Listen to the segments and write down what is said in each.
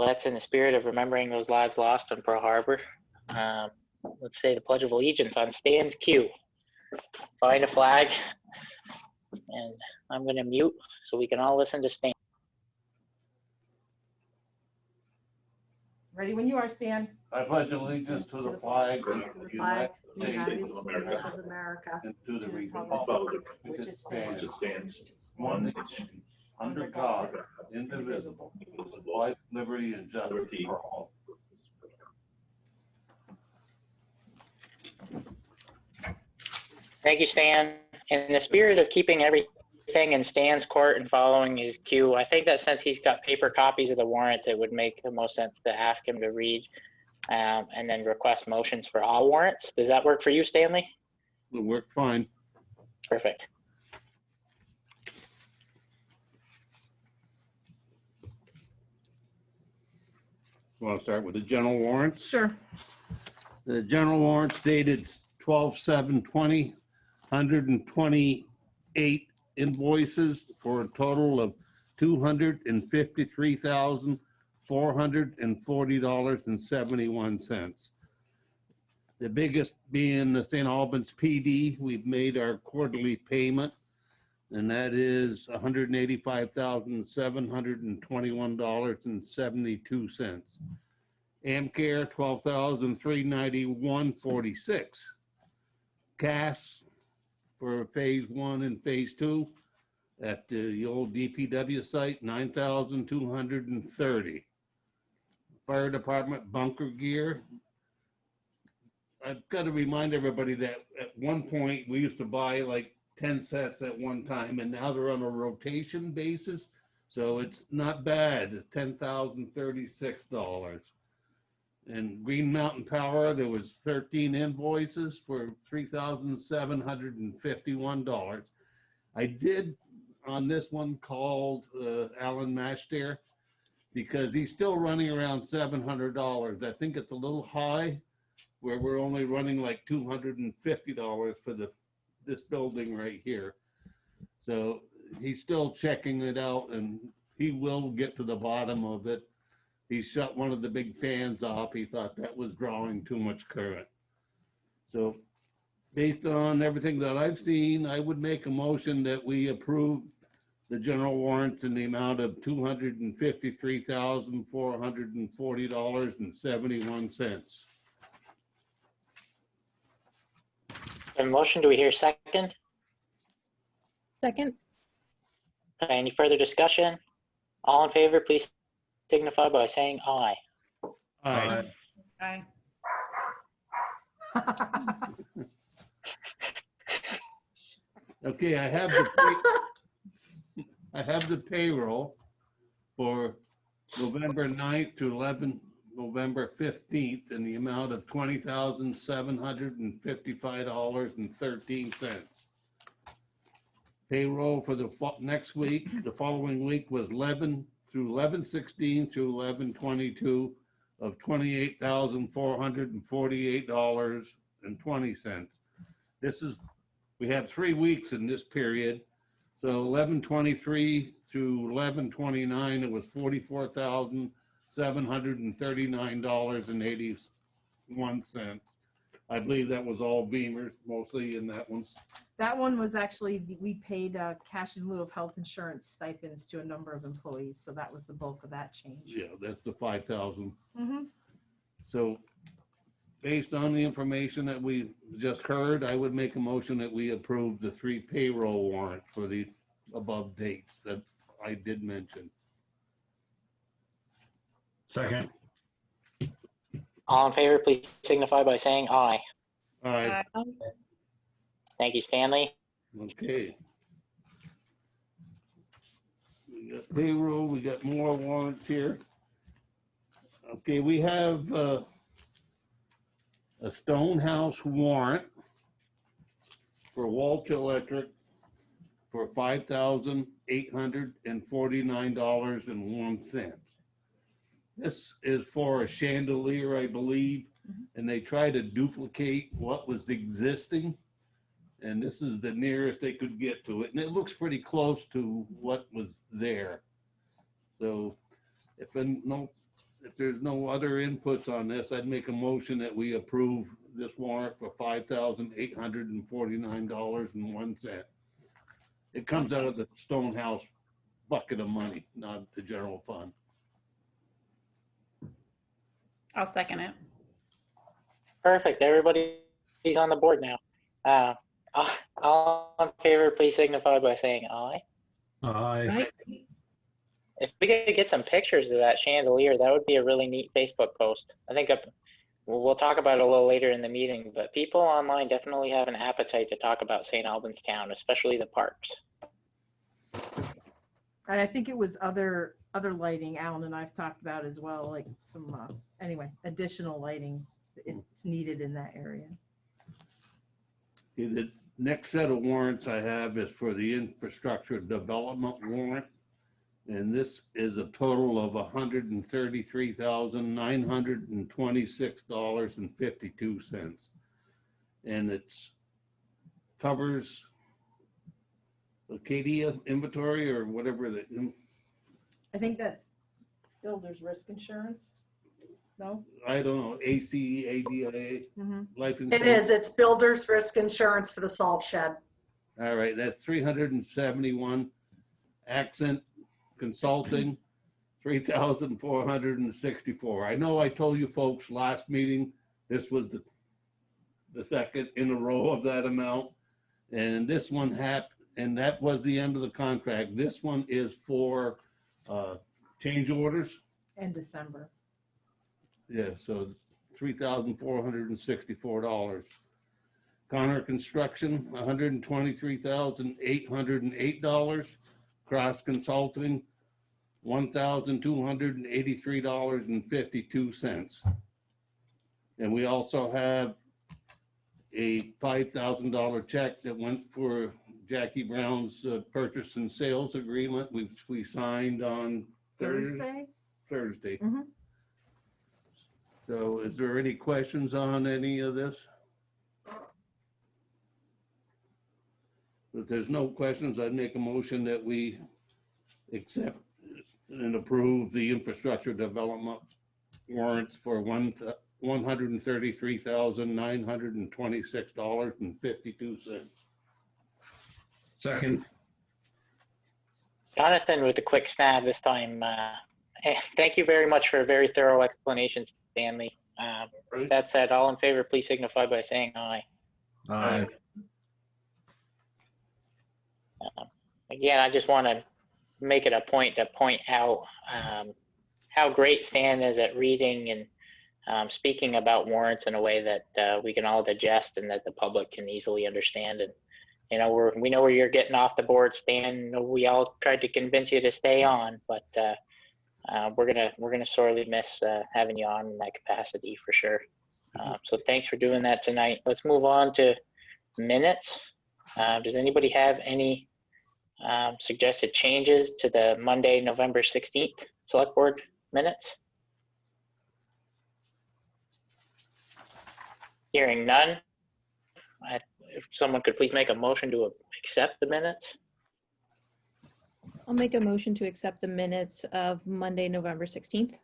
let's, in the spirit of remembering those lives lost on Pearl Harbor, let's say the Pledge of Allegiance on Stan's cue. Find a flag, and I'm going to mute so we can all listen to Stan. Ready when you are, Stan. I pledge allegiance to the flag of the United States States of America, and to the republic which stands one nation, under God, indivisible, with life, liberty, and justice for all. Thank you, Stan. In the spirit of keeping everything in Stan's court and following his cue, I think that since he's got paper copies of the warrant, it would make the most sense to ask him to read and then request motions for all warrants. Does that work for you, Stanley? It'll work fine. Perfect. Want to start with the general warrants? Sure. The general warrants dated 12/7/20, 128 invoices for a total of $253,440.71. The biggest being the St. Albans PD. We've made our quarterly payment, and that is $185,721.72. Amcare, $12,391.46. CAS for phase 1 and phase 2 at the old DPW site, $9,230. Fire department bunker gear. I've got to remind everybody that at one point we used to buy like 10 sets at one time, and now they're on a rotation basis. So it's not bad. It's $10,036. And Green Mountain Power, there was 13 invoices for $3,751. I did on this one called Alan Mashter because he's still running around $700. I think it's a little high where we're only running like $250 for this building right here. So he's still checking it out, and he will get to the bottom of it. He shut one of the big fans off. He thought that was drawing too much current. So based on everything that I've seen, I would make a motion that we approve the general warrants in the amount of $253,440.71. A motion, do we hear a second? Second. Any further discussion? All in favor, please signify by saying aye. Aye. Aye. Okay, I have the payroll for November 9th to November 15th in the amount of $20,755.13. Payroll for the next week, the following week was 11 through 11/16 through 11/22 of $28,448.20. We have 3 weeks in this period. So 11/23 through 11/29, it was $44,739.81. I believe that was all Beamers mostly in that one. That one was actually, we paid cash in lieu of health insurance stipends to a number of employees. So that was the bulk of that change. Yeah, that's the 5,000. Mm-hmm. So based on the information that we just heard, I would make a motion that we approve the 3 payroll warrants for the above dates that I did mention. Second. All in favor, please signify by saying aye. All right, Thank you, Stanley. okay. We got payroll, we got more warrants here. Okay, we have a Stonehouse warrant for Walsh Electric for $5,849.01. This is for a chandelier, I believe, and they try to duplicate what was existing. And this is the nearest they could get to it. And it looks pretty close to what was there. So if if there's no other inputs on this, I'd make a motion that we approve this warrant for $5,849.01. It comes out of the Stonehouse bucket of money, not the general fund. I'll second it. Perfect. Everybody's on the board now. All in favor, please signify by saying aye. Aye. If we could get some pictures of that chandelier, that would be a really neat Facebook post. I think we'll talk about it a little later in the meeting, but people online definitely have an appetite to talk about St. Albans Town, especially the parks. And I think it was other lighting Alan and I've talked about as well, like some, anyway, additional lighting. It's needed in that area. Okay, the next set of warrants I have is for the infrastructure development warrant. And this is a total of $133,926.52. And it's covers Acadia inventory or whatever the, I think that's builder's risk insurance. No? I don't know, ACADIA, Mhm. life It insurance. is, it's builder's risk insurance for the salt shed. All right, that's 371. Accent Consulting, 3,464. I know I told you folks last meeting, this was the second in a row of that amount. And this one and that was the end of the contract. This one is for change orders. And December. Yeah, so $3,464. Connor Construction, $123,808. Cross Consulting, $1,283.52. And we also have a $5,000 check that went for Jackie Brown's purchase and sales agreement, which we signed on Thursday? Thursday. Mhm. So is there any questions on any of this? If there's no questions, I'd make a motion that we accept and approve the infrastructure development warrants for $133,926.52. Second. Jonathan with a quick snap this time. Thank you very much for a very thorough explanation, Stanley. With that said, all in favor, please signify by saying aye. Aye. Again, I just want to make it a point to point out how great Stan is at reading and speaking about warrants in a way that we can all digest and that the public can easily understand. And you know, we know where you're getting off the board, Stan. We all tried to convince you to stay on, but we're gonna sorely miss having you on in that capacity for sure. So thanks for doing that tonight. Let's move on to minutes. Does anybody have any suggested changes to the Monday, November 16th select board minutes? Hearing none. If someone could please make a motion to accept the minutes. I'll make a motion to accept the minutes of Monday, November 16th.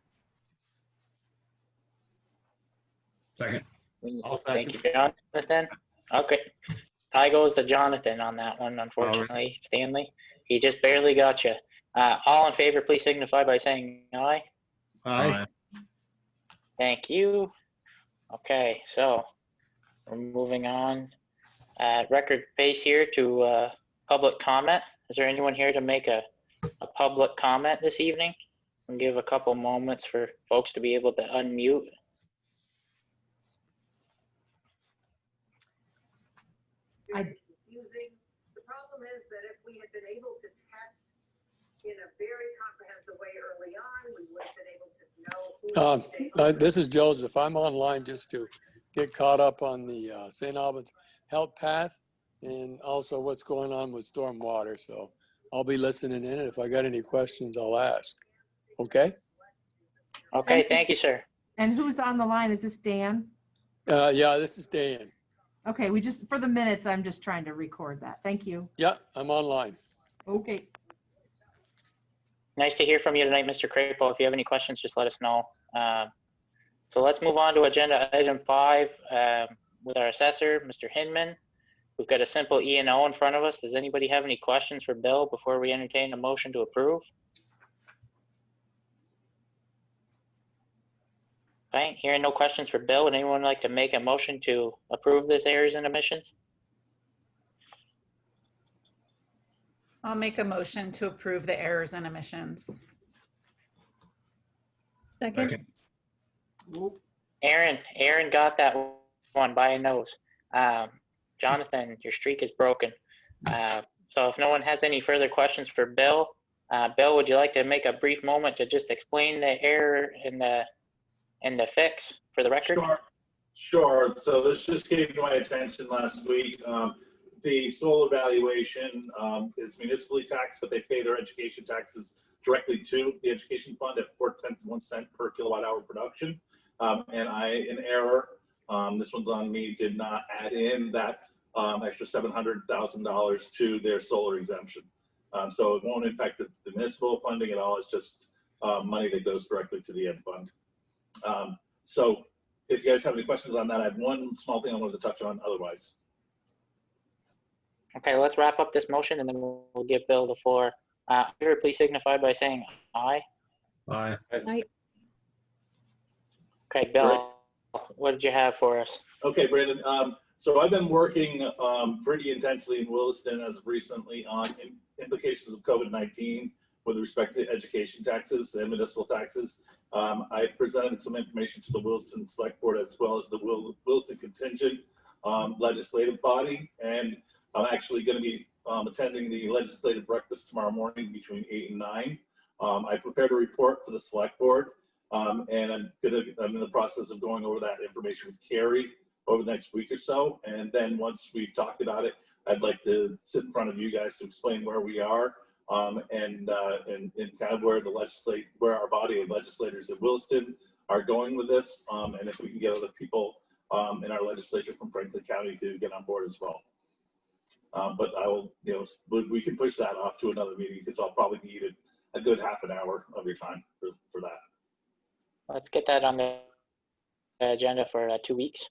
Second. I'll Thank you, second. Jonathan. Okay. Tie goes to Jonathan on that one, unfortunately. Stanley, he just barely got you. All in favor, please signify by saying aye. Aye. Thank you. Okay, so we're moving on at record pace here to public comment. Is there anyone here to make a public comment this evening? And give a couple moments for folks to be able to unmute. Using, the problem is that if we had been able to test in a very comprehensive way early on, we would have been able to know who. This is Joseph. I'm online just to get caught up on the St. Albans Health Path and also what's going on with Stormwater. So I'll be listening in, and if I got any questions, I'll ask. Okay? Okay, thank you, sir. And who's on the line? Is this Dan? Yeah, this is Dan. Okay, we just, for the minutes, I'm just trying to record that. Thank you. Yeah, I'm online. Okay. Nice to hear from you tonight, Mr. Crapo. If you have any questions, just let us know. So let's move on to agenda item 5 with our assessor, Mr. Hinman. We've got a simple E&O in front of us. Does anybody have any questions for Bill before we entertain a motion to approve? Okay, hearing no questions for Bill, would anyone like to make a motion to approve this errors and omissions? I'll make a motion to approve the errors and omissions. Second. Aaron got that one by a nose. Jonathan, your streak is broken. So if no one has any further questions for Bill, Bill, would you like to make a brief moment to just explain the error and the fix for the record? Sure. So this just came to my attention last week. The solar valuation is municipally taxed, but they pay their education taxes directly to the education fund at 4/10 of 1 cent per kilowatt hour production. And I, in error, this one's on me, did not add in that extra $700,000 to their solar exemption. So it won't impact the municipal funding at all. It's just money that goes directly to the ed fund. So if you guys have any questions on that, I have one small thing I wanted to touch on otherwise. Okay, let's wrap up this motion and then we'll give Bill the floor. Please signify by saying aye. Aye. Okay, Bill, what did you have for us? Okay, Brandon. So I've been working pretty intensely in Williston as of recently on implications of COVID-19 with respect to education taxes and municipal taxes. I've presented some information to the Williston Selectboard as well as the Williston contingent legislative body, and I'm actually going to be attending the legislative breakfast tomorrow morning between 8 and 9. I prepared a report for the select board, and I'm in the process of going over that information with Carrie over the next week or so. And then once we've talked about it, I'd like to sit in front of you guys to explain where we are and kind of where our body of legislators in Williston are going with this, and if we can get other people in our legislature from Franklin County to get on board as well. But I will, we can push that off to another meeting because I'll probably need a good half an hour of your time for that. Let's get that on the agenda for 2 weeks.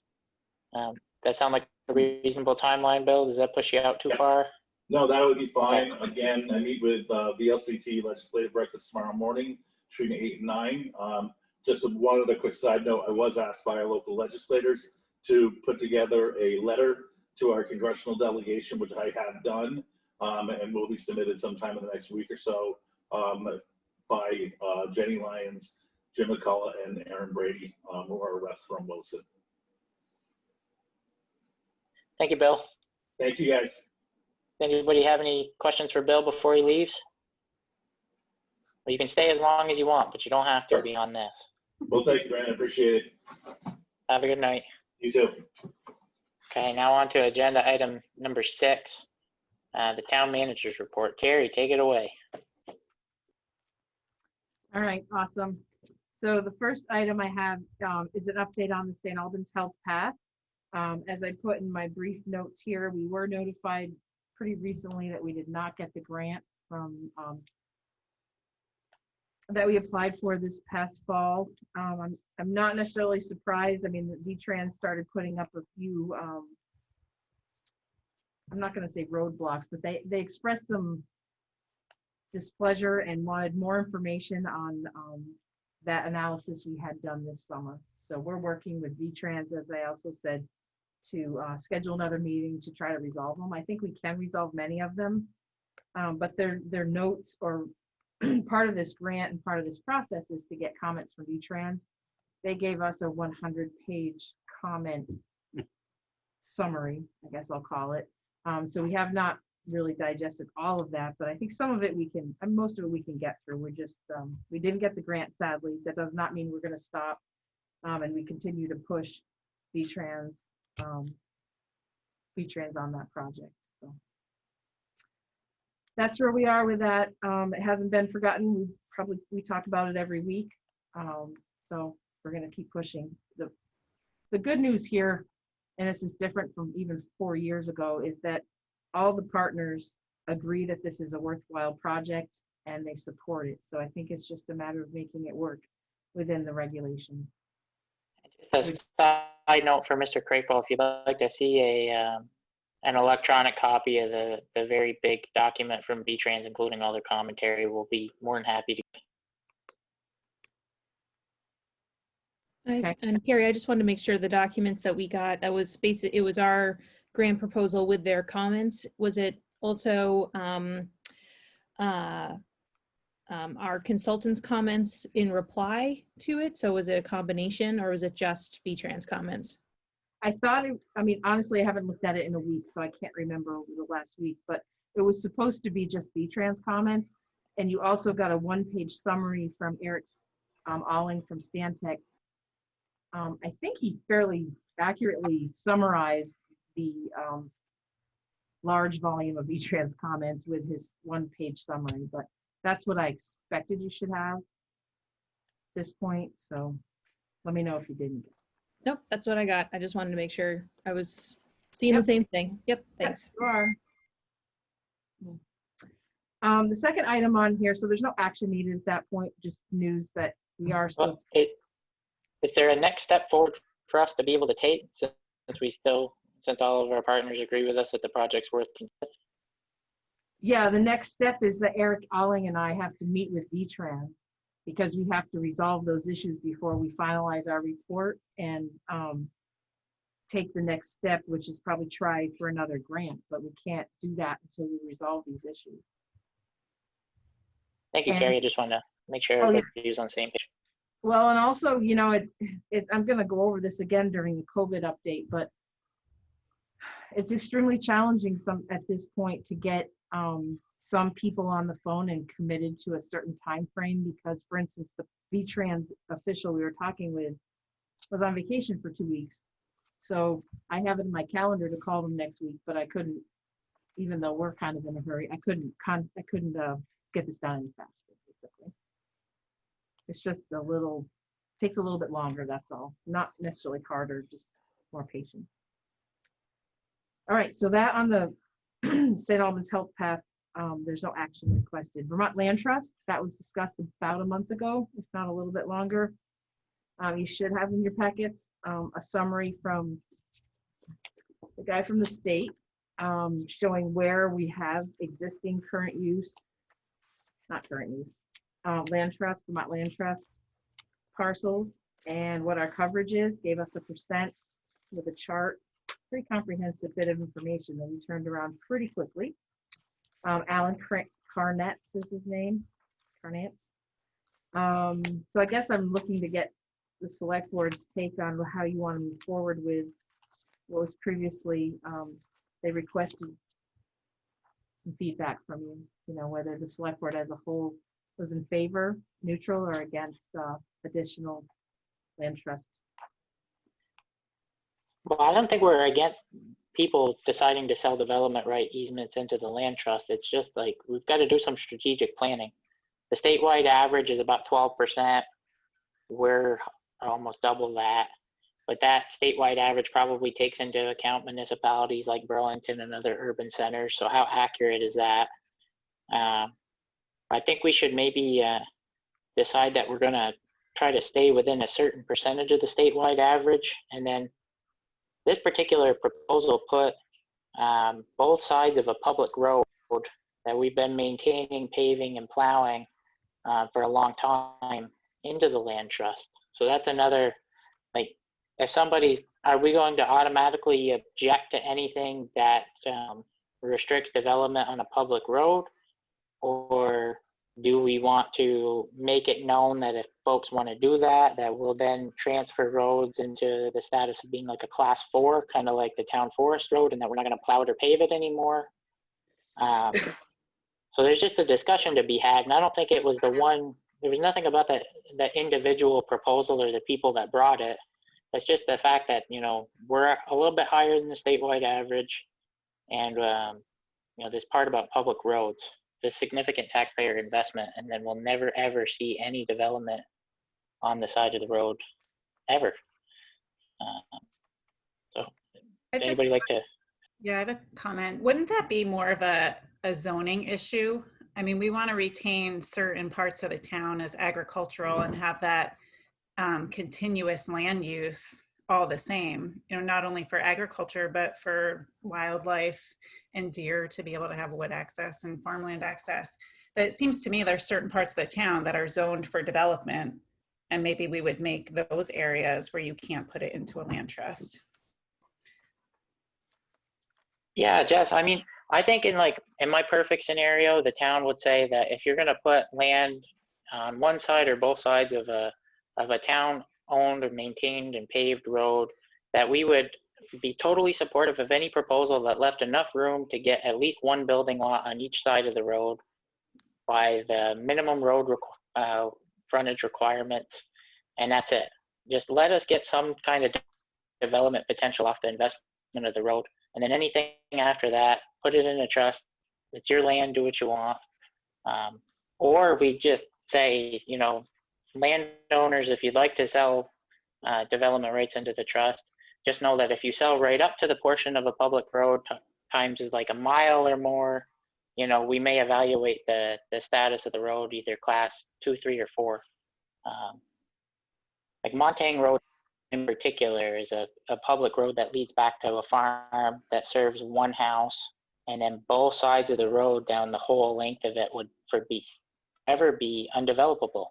That sound like a reasonable timeline, Bill? Does that push you out too far? No, that would be fine. Again, I meet with VLCT legislative breakfast tomorrow morning between 8 and 9. Just one other quick side note, I was asked by our local legislators to put together a letter to our congressional delegation, which I have done, and will be submitted sometime in the next week or so by Jenny Lyons, Jim McCullough, and Aaron Brady, who are reps from Wilson. Thank you, Bill. Thank you, guys. Anybody have any questions for Bill before he leaves? Well, you can stay as long as you want, but you don't have to be on this. Well, thank you, Brandon. I appreciate it. Have a good night. You too. Okay, now on to agenda item number 6, the town manager's report. Carrie, take it away. All right, awesome. So the first item I have is an update on the St. Albans Health Path. As I put in my brief notes here, we were notified pretty recently that we did not get the grant from that we applied for this past fall. I'm not necessarily surprised. I mean, the V-Trans started putting up a few, I'm not going to say roadblocks, but they expressed some displeasure and wanted more information on that analysis we had done this summer. So we're working with V-Trans, as I also said, to schedule another meeting to try to resolve them. I think we can resolve many of them, but their notes or part of this grant and part of this process is to get comments from V-Trans. They gave us a 100-page comment summary, I guess I'll call it. So we have not really digested all of that, but I think some of it we can, and most of it we can get through. We're just, we didn't get the grant, sadly. That does not mean we're going to stop, and we continue to push V-Trans on that project. So that's where we are with that. It hasn't been forgotten. We talk about it every week. So we're going to keep pushing. The good news here, and this is different from even 4 years ago, is that all the partners agree that this is a worthwhile project and they support it. So I think it's just a matter of making it work. within the regulations. Just a side note for Mr. Crapo, if you'd like to see an electronic copy of the very big document from V-Trans, including all their commentary, we'll be more than happy to. Okay. And Carrie, I just wanted to make sure the documents that we got, that was it was our grant proposal with their comments. Was it also our consultant's comments in reply to it? So was it a combination, or was it just V-Trans comments? I thought, I mean, honestly, I haven't looked at it in a week, so I can't remember over the last week, but it was supposed to be just V-Trans comments. And you also got a one-page summary from Eric Alling from Stantec. I think he fairly accurately summarized the large volume of V-Trans comments with his one-page summary, but that's what I expected you should have at this point. So let me know if you didn't. Nope, that's what I got. I just wanted to make sure I was seeing the same thing. Yep, thanks. You are. The second item on here, so there's no action needed at that point, just news that we are still. Well, is there a next step forward for us to be able to take, since all of our partners agree with us that the project's worth? Yeah, the next step is that Eric Alling and I have to meet with V-Trans, because we have to resolve those issues before we finalize our report and take the next step, which is probably try for another grant, but we can't do that until we resolve these issues. Thank you, Carrie. I just want to make sure everybody's on the same page. Well, and also, you know, I'm going to go over this again during the COVID update, but it's extremely challenging at this point to get some people on the phone and committed to a certain time frame, because, for instance, the V-Trans official we were talking with was on vacation for 2 weeks. So I have it in my calendar to call them next week, but I couldn't, even though we're kind of in a hurry, I couldn't get this done any faster, basically. It's just takes a little bit longer, that's all. Not necessarily harder, just more patience. All right, so that on the St. Albans Health Path, there's no action requested. Vermont Land Trust, that was discussed about a month ago, if not a little bit longer. You should have in your packets a summary from the guy from the state showing where we have existing land trust, Vermont Land Trust parcels, and what our coverage is. Gave us a percent with a chart. Pretty comprehensive bit of information that we turned around pretty quickly. Alan Carnetz is his name. Carnetz. So I guess I'm looking to get the select board's take on how you want to move forward with what was previously, they requested some feedback from you, whether the select board as a whole was in favor, neutral, or against additional land trust. Well, I don't think we're against people deciding to sell development right easements into the land trust. It's just like, we've got to do some strategic planning. The statewide average is about 12%. We're almost double that. But that statewide average probably takes into account municipalities like Burlington and other urban centers. So how accurate is that? I think we should maybe decide that we're going to try to stay within a certain percentage of the statewide average. And then this particular proposal put both sides of a public road that we've been maintaining, paving, and plowing for a long time into the land trust. So that's another, like, if are we going to automatically object to anything that restricts development on a public road? Or do we want to make it known that if folks want to do that, that we'll then transfer roads into the status of being like a class 4, kind of like the town forest road, and that we're not going to plow it or pave it anymore? So there's just a discussion to be had, and I don't think it was there was nothing about the individual proposal or the people that brought it. It's just the fact that, we're a little bit higher than the statewide average, and this part about public roads, the significant taxpayer investment, and then we'll never ever see any development on the side of the road ever. So anybody like to? Yeah, I have a comment. Wouldn't that be more of a zoning issue? I mean, we want to retain certain parts of the town as agricultural and have that continuous land use all the same, not only for agriculture, but for wildlife and deer to be able to have wood access and farmland access. But it seems to me there's certain parts of the town that are zoned for development, and maybe we would make those areas where you can't put it into a land trust. Yeah, Jess, I mean, I think in my perfect scenario, the town would say that if you're gonna put land on one side or both sides of a town owned or maintained and paved road, that we would be totally supportive of any proposal that left enough room to get at least one building lot on each side of the road by the minimum road frontage requirements, and that's it. Just let us get some kind of development potential off the investment of the road, and then anything after that, put it in a trust. It's your land, do what you want. Or we just say, landowners, if you'd like to sell development rights into the trust, just know that if you sell right up to the portion of a public road times is like a mile or more, we may evaluate the status of the road, either class 2, 3, or 4. Like Montang Road in particular is a public road that leads back to a farm that serves one house, and then both sides of the road down the whole length of it would ever be undevelopable.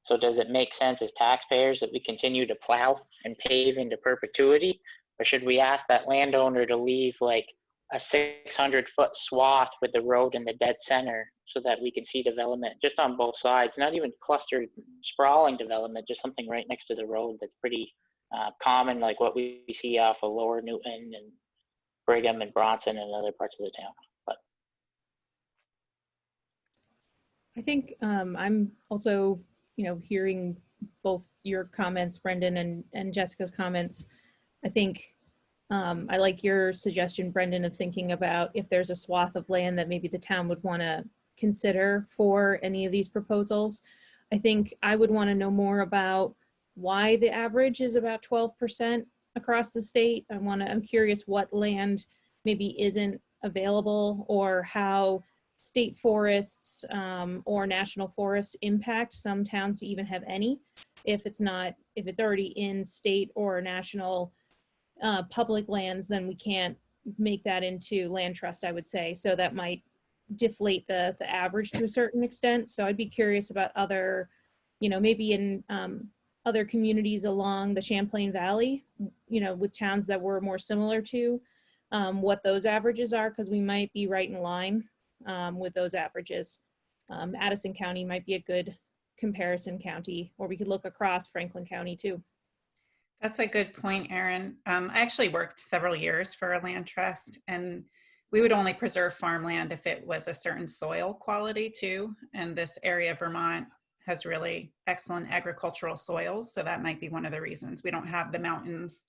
So does it make sense as taxpayers that we continue to plow and pave into perpetuity? Or should we ask that landowner to leave like a 600-foot swath with the road in the dead center so that we can see development just on both sides, not even clustered sprawling development, just something right next to the road that's pretty common, like what we see off of Lower Newton and Brigham and Bronson and other parts of the town. But I think I'm also, hearing both your comments, Brendan, and Jessica's comments. I think I like your suggestion, Brendan, of thinking about if there's a swath of land that maybe the town would want to consider for any of these proposals. I think I would want to know more about why the average is about 12% across the state. I'm curious what land maybe isn't available, or how state forests or national forests impact some towns to even have any, if it's already in state or national public lands, then we can't make that into land trust, I would say. So that might deflate the average to a certain extent. So I'd be curious about other, maybe in other communities along the Champlain Valley, with towns that were more similar to what those averages are, because we might be right in line with those averages. Addison County might be a good comparison county, or we could look across Franklin County too. That's a good point, Erin. I actually worked several years for a land trust, and we would only preserve farmland if it was a certain soil quality too. And this area of Vermont has really excellent agricultural soils. So that might be one of the reasons we don't have the mountains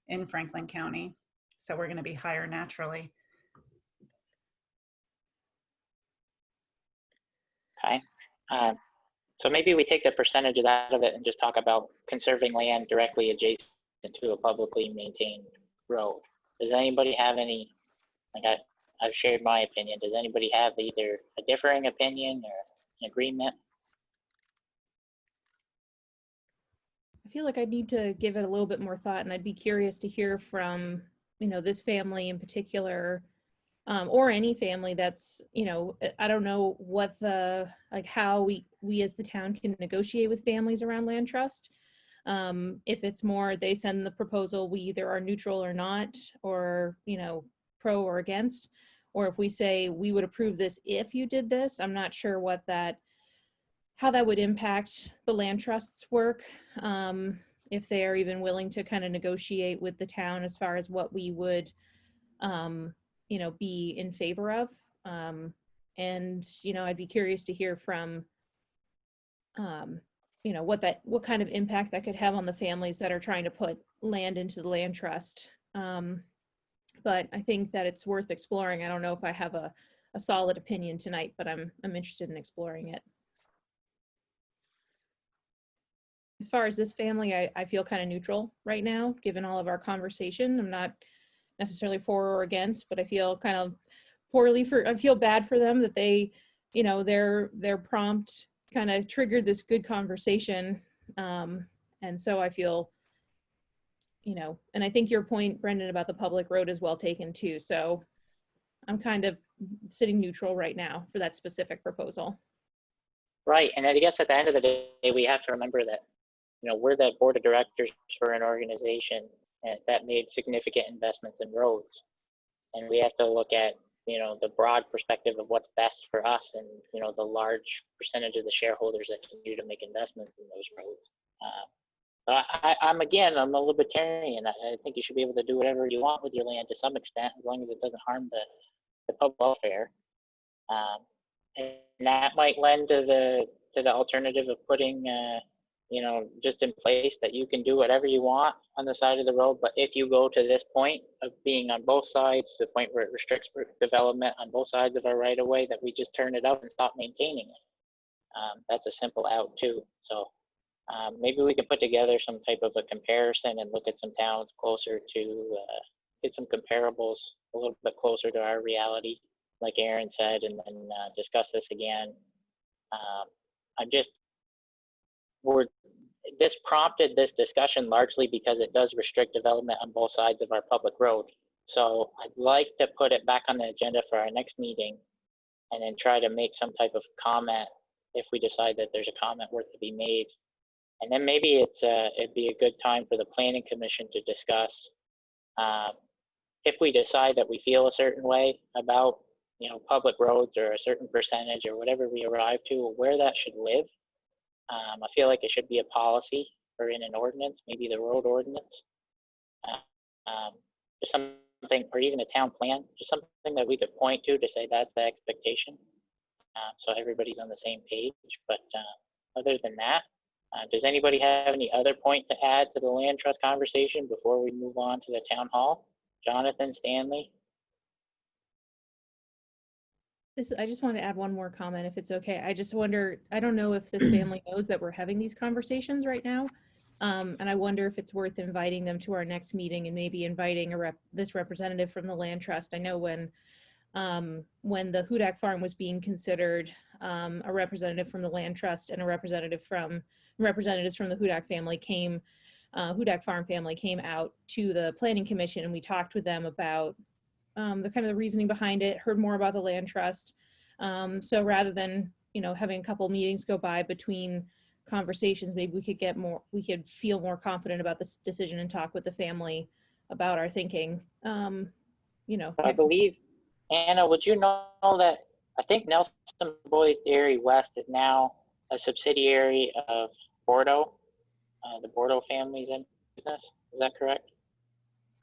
in Franklin County. So we're going to be higher naturally. okay. So maybe we take the percentages out of it and just talk about conserving land directly adjacent to a publicly maintained road. Does anybody have any, I've shared my opinion. Does anybody have either a differing opinion or an agreement? I feel like I need to give it a little bit more thought, and I'd be curious to hear from, this family in particular, or any family that's, I don't know what how we as the town can negotiate with families around land trust. If it's more, they send the proposal, we either are neutral or not, or, pro or against, or if we say we would approve this if you did this. I'm not sure how that would impact the land trust's work. If they are even willing to kind of negotiate with the town as far as what we would, be in favor of. And, I'd be curious to hear from, what kind of impact that could have on the families that are trying to put land into the land trust. But I think that it's worth exploring. I don't know if I have a solid opinion tonight, but I'm interested in exploring it. As far as this family, I feel kind of neutral right now, given all of our conversation. I'm not necessarily for or against, but I feel kind of I feel bad for them that they, their prompt kind of triggered this good conversation. And And so I feel, you know, and I think your point, Brendan, about the public road is well taken too. So I'm kind of sitting neutral right now for that specific proposal. Right, and I guess at the end of the day, we have to remember that, you know, we're the board of directors for an organization that made significant investments in roads. And we have to look at, you know, the broad perspective of what's best for us and, you know, the large percentage of the shareholders that continue to make investments in those roads. I'm a libertarian. I think you should be able to do whatever you want with your land to some extent, as long as it doesn't harm the public welfare. And that might lend to the alternative of putting, you know, just in place that you can do whatever you want on the side of the road. But if you go to this point of being on both sides, to the point where it restricts development on both sides of our right of way, that we just turn it up and stop maintaining it. That's a simple out too. So maybe we can put together some type of a comparison and look at some towns closer to, get some comparables a little bit closer to our reality, like Aaron said, and then discuss this again. This prompted this discussion largely because it does restrict development on both sides of our public road. So I'd like to put it back on the agenda for our next meeting and then try to make some type of comment if we decide that there's a comment worth to be made. And then maybe it'd be a good time for the planning commission to discuss if we decide that we feel a certain way about, you know, public roads or a certain percentage or whatever we arrive to, where that should live. I feel like it should be a policy or in an ordinance, maybe the road ordinance. Just something, or even a town plan, just something that we could point to say that's the expectation. So everybody's on the same page. But other than that, does anybody have any other point to add to the land trust conversation before we move on to the town hall? Jonathan, Stanley? I just want to add one more comment, if it's okay. I just wonder, I don't know if this family knows that we're having these conversations right now. And I wonder if it's worth inviting them to our next meeting and maybe inviting this representative from the land trust. I know when the Hudak farm was being considered, a representative from the land trust and representatives from the Hudak family Hudak farm family came out to the planning commission, and we talked with them about the kind of the reasoning behind it, heard more about the land trust. So rather than, you know, having a couple meetings go by between conversations, maybe we could feel more confident about this decision and talk with the family about our thinking. You know, I believe, Anna, would you know that I think Nelson Boys Dairy West is now a subsidiary of Bordeaux, the Bordeaux family's in business. Is that correct?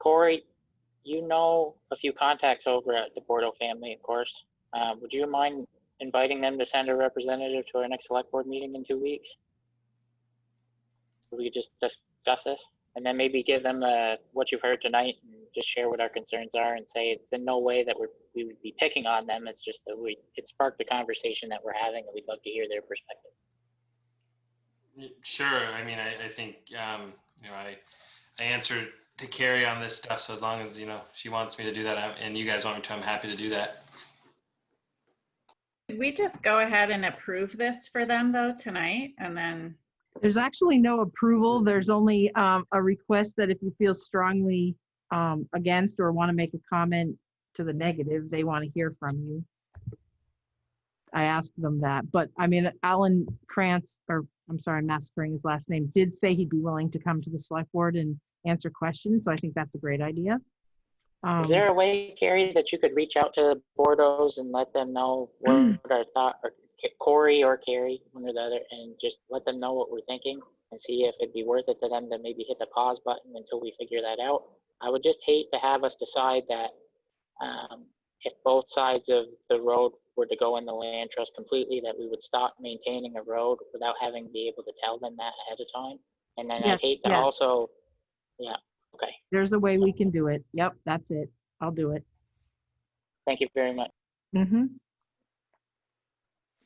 Corey, you know a few contacts over at the Bordeaux family, of course. Would you mind inviting them to send a representative to our next select board meeting in 2 weeks? We could just discuss this and then maybe give them what you've heard tonight and just share what our concerns are and say it's in no way that we would be picking on them. It's just that it sparked a conversation that we're having and we'd love to hear their perspective. Sure. I mean, I think, you know, I answered to Carrie on this stuff. So as long as, you know, she wants me to do that and you guys want me to, I'm happy to do that. Did we just go ahead and approve this for them though tonight and then? There's actually no approval. There's only a request that if you feel strongly against or want to make a comment to the negative, they want to hear from you. I asked them that, but I mean, Alan Krantz, or I'm sorry, I'm massacring his last name, did say he'd be willing to come to the select board and answer questions. So I think that's a great idea. Is there a way, Carrie, that you could reach out to the Bordeaux's and let them know what our thought, or Corey or Carrie, one or the other, and just let them know what we're thinking and see if it'd be worth it to them to maybe hit the pause button until we figure that out. I would just hate to have us decide that if both sides of the road were to go in the land trust completely, that we would stop maintaining a road without having to be able to tell them that ahead of time. And then Yes, I'd hate to also, yeah, okay. There's a way we can do it. Yep, that's it. I'll do it. Thank you very much. Mm-hmm.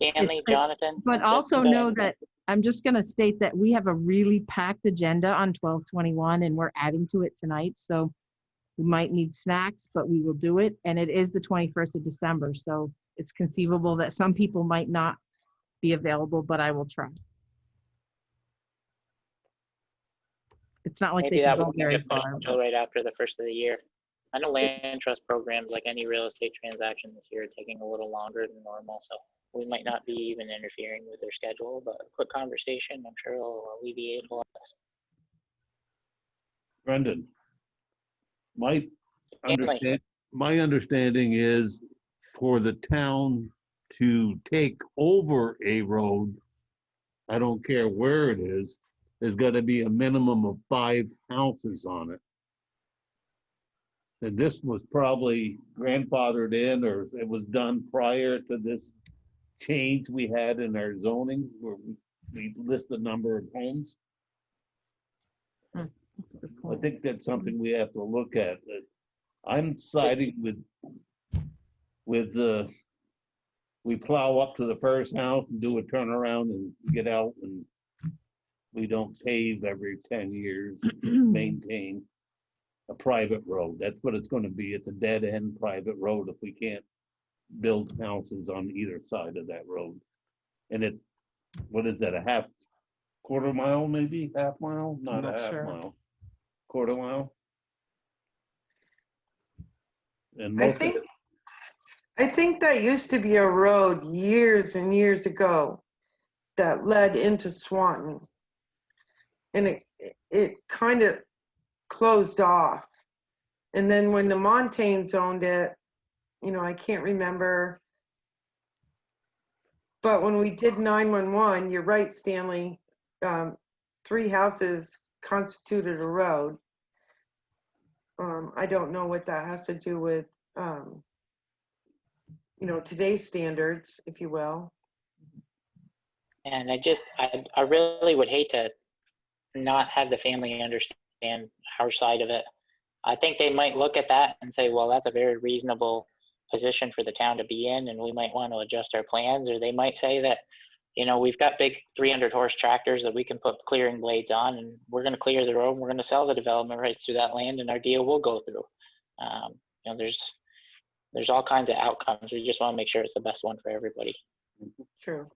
Stanley, Jonathan. But also know that I'm just going to state that we have a really packed agenda on 12/21 and we're adding to it tonight. So we might need snacks, but we will do it. And it is the 21st of December. So it's conceivable that some people might not be available, but I will try. It's not like Maybe they that can go won't very get pushed far. until right after the first of the year. I know land trust programs, like any real estate transaction this year, are taking a little longer than normal, so we might not be even interfering with their schedule, but a quick conversation, I'm sure will alleviate a lot. Brendan, my Stanley. understanding is for the town to take over a road, I don't care where it is, there's got to be a minimum of 5 houses on it. And this was probably grandfathered in, or it was done prior to this change we had in our zoning where we list the number of homes. That's a good I point. think that's something we have to look at. I'm siding with the, we plow up to the first house and do a turnaround and get out, and we don't pave every 10 years, maintain a private road. That's what it's gonna be. It's a dead end private road if we can't build houses on either side of that road. And it, what is that, a quarter mile, maybe half mile? Not a Not half sure. mile. Quarter mile? And I most of think, it, I think that used to be a road years and years ago that led into Swanton. And it kind of closed off. And then when the Montaignes owned it, you know, I can't remember. But when we did 911, you're right, Stanley, 3 houses constituted a road. I don't know what that has to do with, you know, today's standards, if you will. And I really would hate to not have the family understand our side of it. I think they might look at that and say, well, that's a very reasonable position for the town to be in, and we might want to adjust our plans. Or they might say that, you know, we've got big 300 horse tractors that we can put clearing blades on, and we're going to clear the road, and we're going to sell the development rights to that land, and our deal will go through. You know, there's all kinds of outcomes. We just want to make sure it's the best one for everybody. True.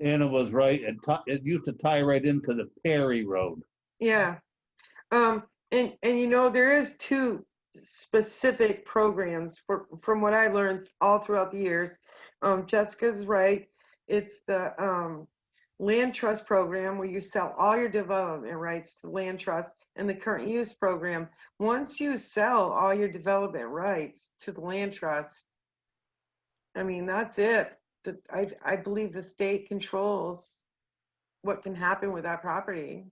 Anna was right. It used to tie right into the Perry Road. Yeah. And you know, there is 2 specific programs from what I learned all throughout the years. Jessica's right. It's the land trust program where you sell all your development rights to land trust, and the current use program. Once you sell all your development rights to the land trust, I mean, that's it. I believe the state controls what can happen with that property.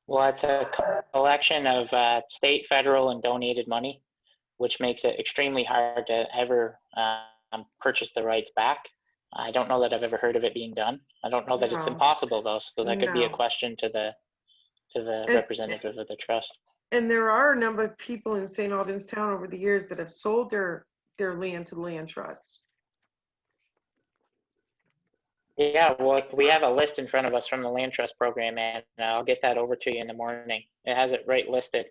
Well, it's a collection of state, federal, and donated money, which makes it extremely hard to ever purchase the rights back. I don't know that I've ever heard of it being done. I don't know that it's No. impossible though, so that could be a No. question to the And- representative of the trust. And there are a number of people in St. Albans Town over the years that have sold their land to the land trust. Yeah, well, we have a list in front of us from the land trust program, and I'll get that over to you in the morning. It has it right listed.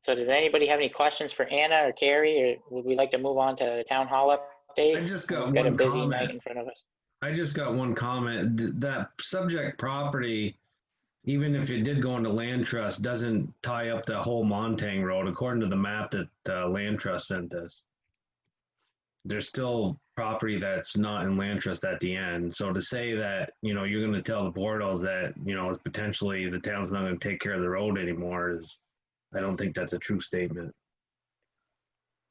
So does anybody have any questions for Anna or Carrie, or would we like to move on to the town hall update? I just got We've got a one busy comment. night in front of us. I just got one comment. That subject property, even if it did go into land trust, doesn't tie up the whole Montang Road according to the map that land trust sent us. There's still property that's not in land trust at the end. So to say that, you know, you're going to tell the Bortles that, you know, potentially the town's not going to take care of the road anymore is, I don't think that's a true statement.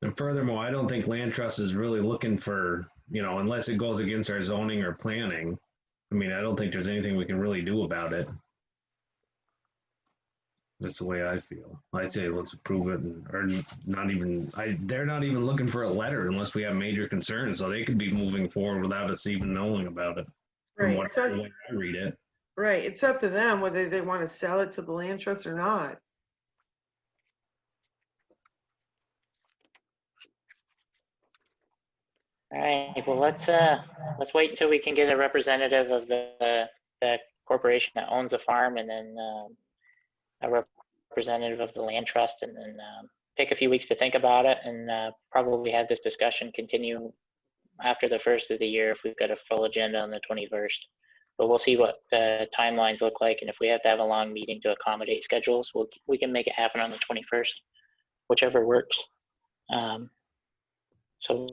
And furthermore, I don't think land trust is really looking for, you know, unless it goes against our zoning or planning. I mean, I don't think there's anything we can really do about it. That's the way I feel. I'd say let's approve it, or not even. They're not even looking for a letter unless we have major concerns, so they could be moving forward without us even knowing about it. From Right. the way I read it. Right. It's up to them whether they want to sell it to the land trust or not. All right, well, let's wait until we can get a representative of the corporation that owns the farm, and then a representative of the land trust, and then take a few weeks to think about it, and probably have this discussion continue after the first of the year if we've got a full agenda on the 21st. but we'll see what the timelines look like. And if we have to have a long meeting to accommodate schedules, we can make it happen on the 21st, whichever works. So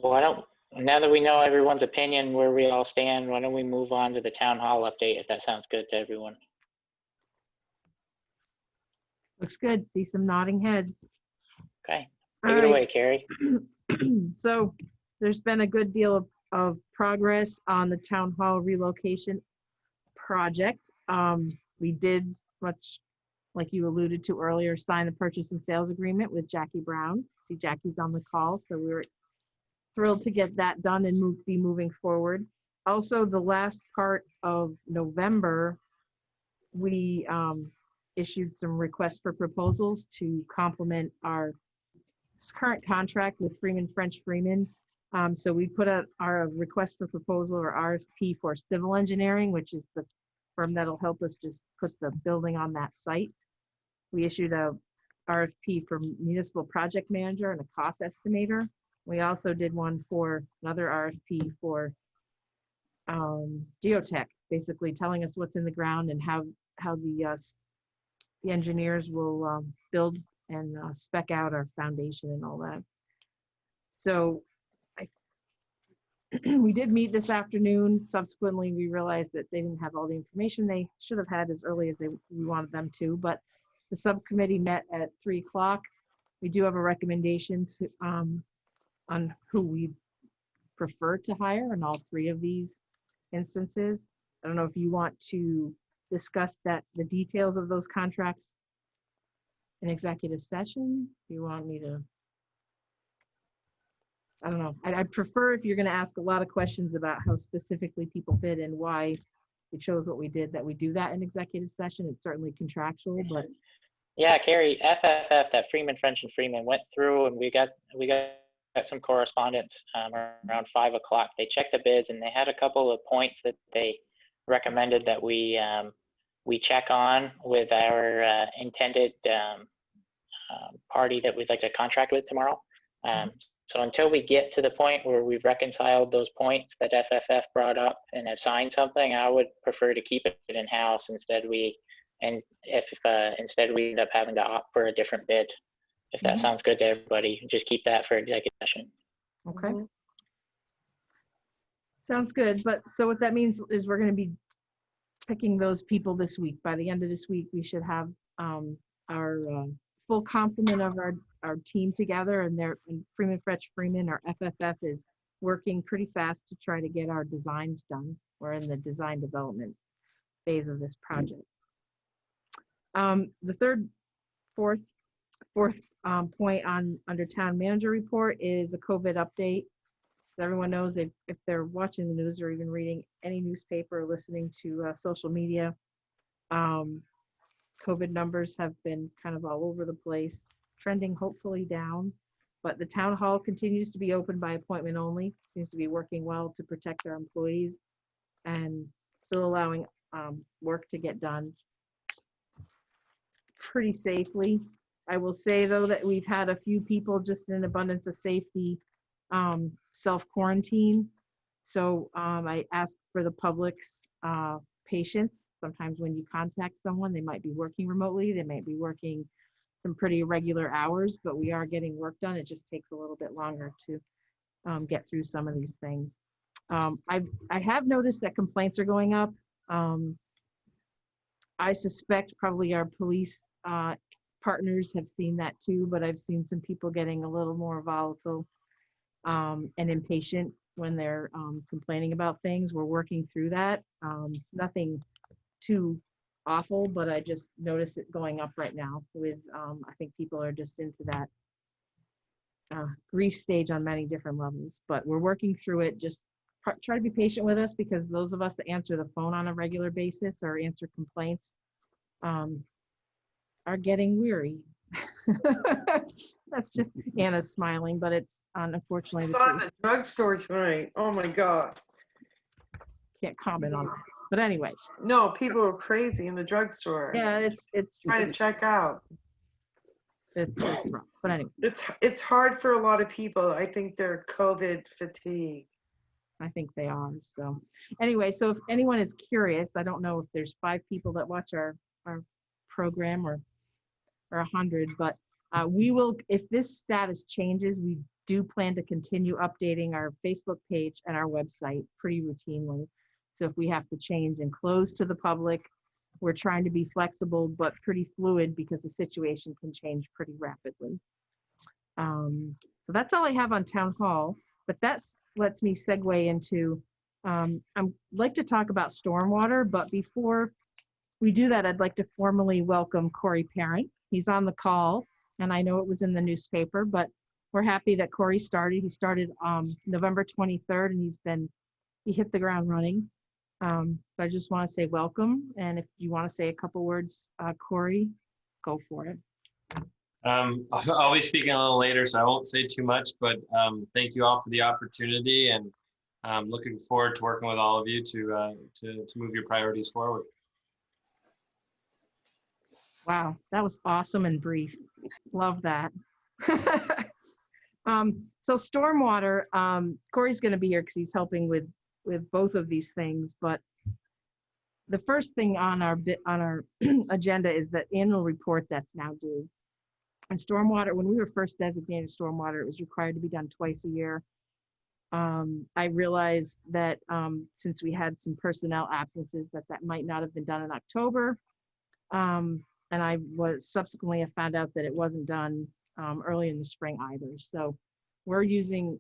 now that we know everyone's opinion, where we all stand, why don't we move on to the town hall update, if that sounds good to everyone? Looks good. See some nodding heads. Okay, All take it right. away, Carrie. So there's been a good deal of progress on the town hall relocation project. We did, much like you alluded to earlier, sign the purchase and sales agreement with Jackie Brown. See, Jackie's on the call, so we were thrilled to get that done and be moving forward. Also, the last part of November, we issued some requests for proposals to complement our current contract with Freeman French Freeman. So we put out our request for proposal, or RFP, for civil engineering, which is the firm that'll help us just put the building on that site. We issued a RFP for municipal project manager and a cost estimator. We also did one for another RFP for geotech, basically telling us what's in the ground and how the engineers will build and spec out our foundation and all that. So we did meet this afternoon. Subsequently, we realized that they didn't have all the information they should have had as early as we wanted them to, but the subcommittee met at 3 o'clock. We do have a recommendation to on who we prefer to hire in all 3 of these instances. I don't know if you want to discuss the details of those contracts in executive session. Do you want me to? I don't know. I'd prefer, if you're going to ask a lot of questions about how specifically people fit and why we chose what we did, that we do that in executive session. It's certainly contractual, but. Yeah, Carrie, FFF, that Freeman French and Freeman, went through, and we got some correspondence around 5 o'clock. They checked the bids, and they had a couple of points that they recommended that we check on with our intended party that we'd like to contract with tomorrow. So until we get to the point where we've reconciled those points that FFF brought up and have signed something, I would prefer to keep it in-house. Instead we end up having to opt for a different bid. If that sounds good to everybody, just keep that for executive session. Okay. Sounds good. But so what that means is we're going to be picking those people this week. By the end of this week, we should have our full complement of our team together, and Freeman French Freeman, or FFF, is working pretty fast to try to get our designs done. We're in the design development phase of this project. The fourth point under town manager report is a COVID update. So everyone knows, if they're watching the news or even reading any newspaper or listening to social media, COVID numbers have been kind of all over the place, trending hopefully down, but the town hall continues to be open by appointment only. Seems to be working well to protect our employees and still allowing work to get done pretty safely. I will say, though, that we've had a few people, just in an abundance of safety, self-quarantine. So I ask for the public's patience. Sometimes when you contact someone, they might be working remotely, they might be working some pretty irregular hours, but we are getting work done. It just takes a little bit longer to get through some of these things. I have noticed that complaints are going up. I suspect probably our police partners have seen that too, but I've seen some people getting a little more volatile and impatient when they're complaining about things. We're working through that. Nothing too awful, but I just noticed it going up right now with, I think people are just into that grief stage on many different levels, but we're working through it. Just try to be patient with us, because those of us that answer the phone on a regular basis or answer complaints are getting weary. That's just Anna's smiling, but it's unfortunately I saw it in the drugstore tonight. Oh my God. Can't comment on that. But anyway. No, people are crazy in the drugstore. Yeah, it's trying to check out. It's rough. But anyway. It's hard for a lot of people. I think they're COVID fatigue. I think they are. So anyway, so if anyone is curious, I don't know if there's 5 people that watch our program or 100, but we will, if this status changes, we do plan to continue updating our Facebook page and our website pretty routinely. So if we have to change and close to the public, we're trying to be flexible, but pretty fluid because the situation can change pretty rapidly. So that's all I have on town hall, but that's lets me segue into, I'd like to talk about stormwater, but before we do that, I'd like to formally welcome Corey Perrin. He's on the call, and I know it was in the newspaper, but we're happy that Corey started. He started November 23rd, and he hit the ground running. But I just want to say welcome, and if you want to say a couple words, Corey, go for it. I'll be speaking a little later, so I won't say too much, but thank you all for the opportunity, and I'm looking forward to working with all of you to move your priorities forward. Wow, that was awesome and brief. Love that. So stormwater, Corey's going to be here because he's helping with both of these things. But the first thing on our agenda is the annual report that's now due. And stormwater, when we were first designated stormwater, it was required to be done twice a year. I realized that since we had some personnel absences, that might not have been done in October. And I was subsequently, I found out that it wasn't done early in the spring either. So we're using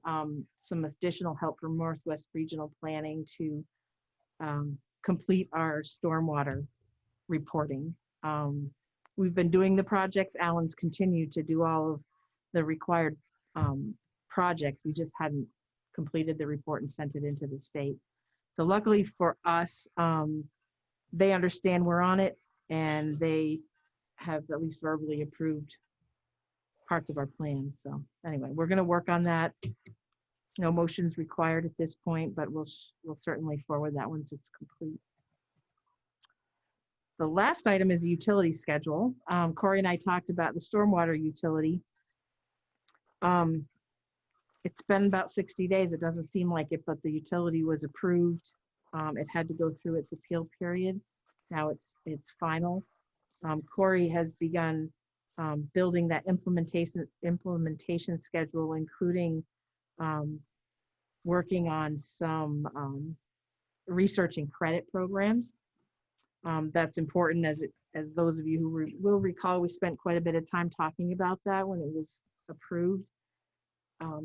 some additional help from Northwest Regional Planning to complete our stormwater reporting. We've been doing the projects. Alan's continued to do all of the required projects. We just hadn't completed the report and sent it into the state. So luckily for us, they understand we're on it, and they have at least verbally approved parts of our plan. So anyway, we're going to work on that. No motions required at this point, but we'll certainly forward that once it's complete. The last item is the utility schedule. Corey and I talked about the stormwater utility. It's been about 60 days. It doesn't seem like it, but the utility was approved. It had to go through its appeal period. Now it's final. Corey has begun building that implementation schedule, including working on some research and credit programs. That's important, as those of you who will recall, we spent quite a bit of time talking about that when it was approved.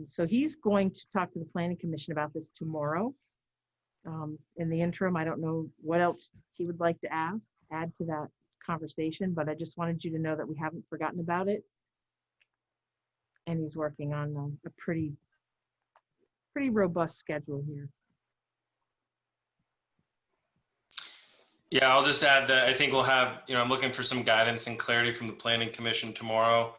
So he's going to talk to the Planning Commission about this tomorrow. In the interim, I don't know what else he would like to add to that conversation, but I just wanted you to know that we haven't forgotten about it. And he's working on a pretty robust schedule here. Yeah, I'll just add that I think we'll have, I'm looking for some guidance and clarity from the Planning Commission tomorrow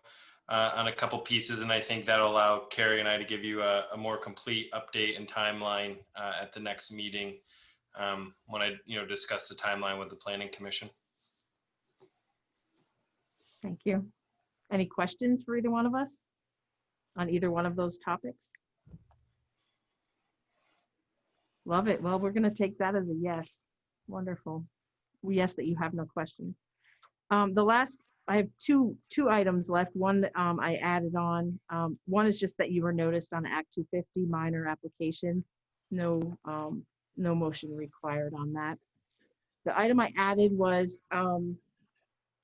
on a couple pieces, and I think that'll allow Carrie and I to give you a more complete update and timeline at the next meeting when I discuss the timeline with the Planning Commission. Thank you. Any questions for either one of us on either one of those topics? Love it. Well, we're going to take that as a yes. Wonderful. Yes, that you have no questions. I have two items left. One I added on. One is just that you were noticed on Act 250 minor application. No motion required on that. The item I added was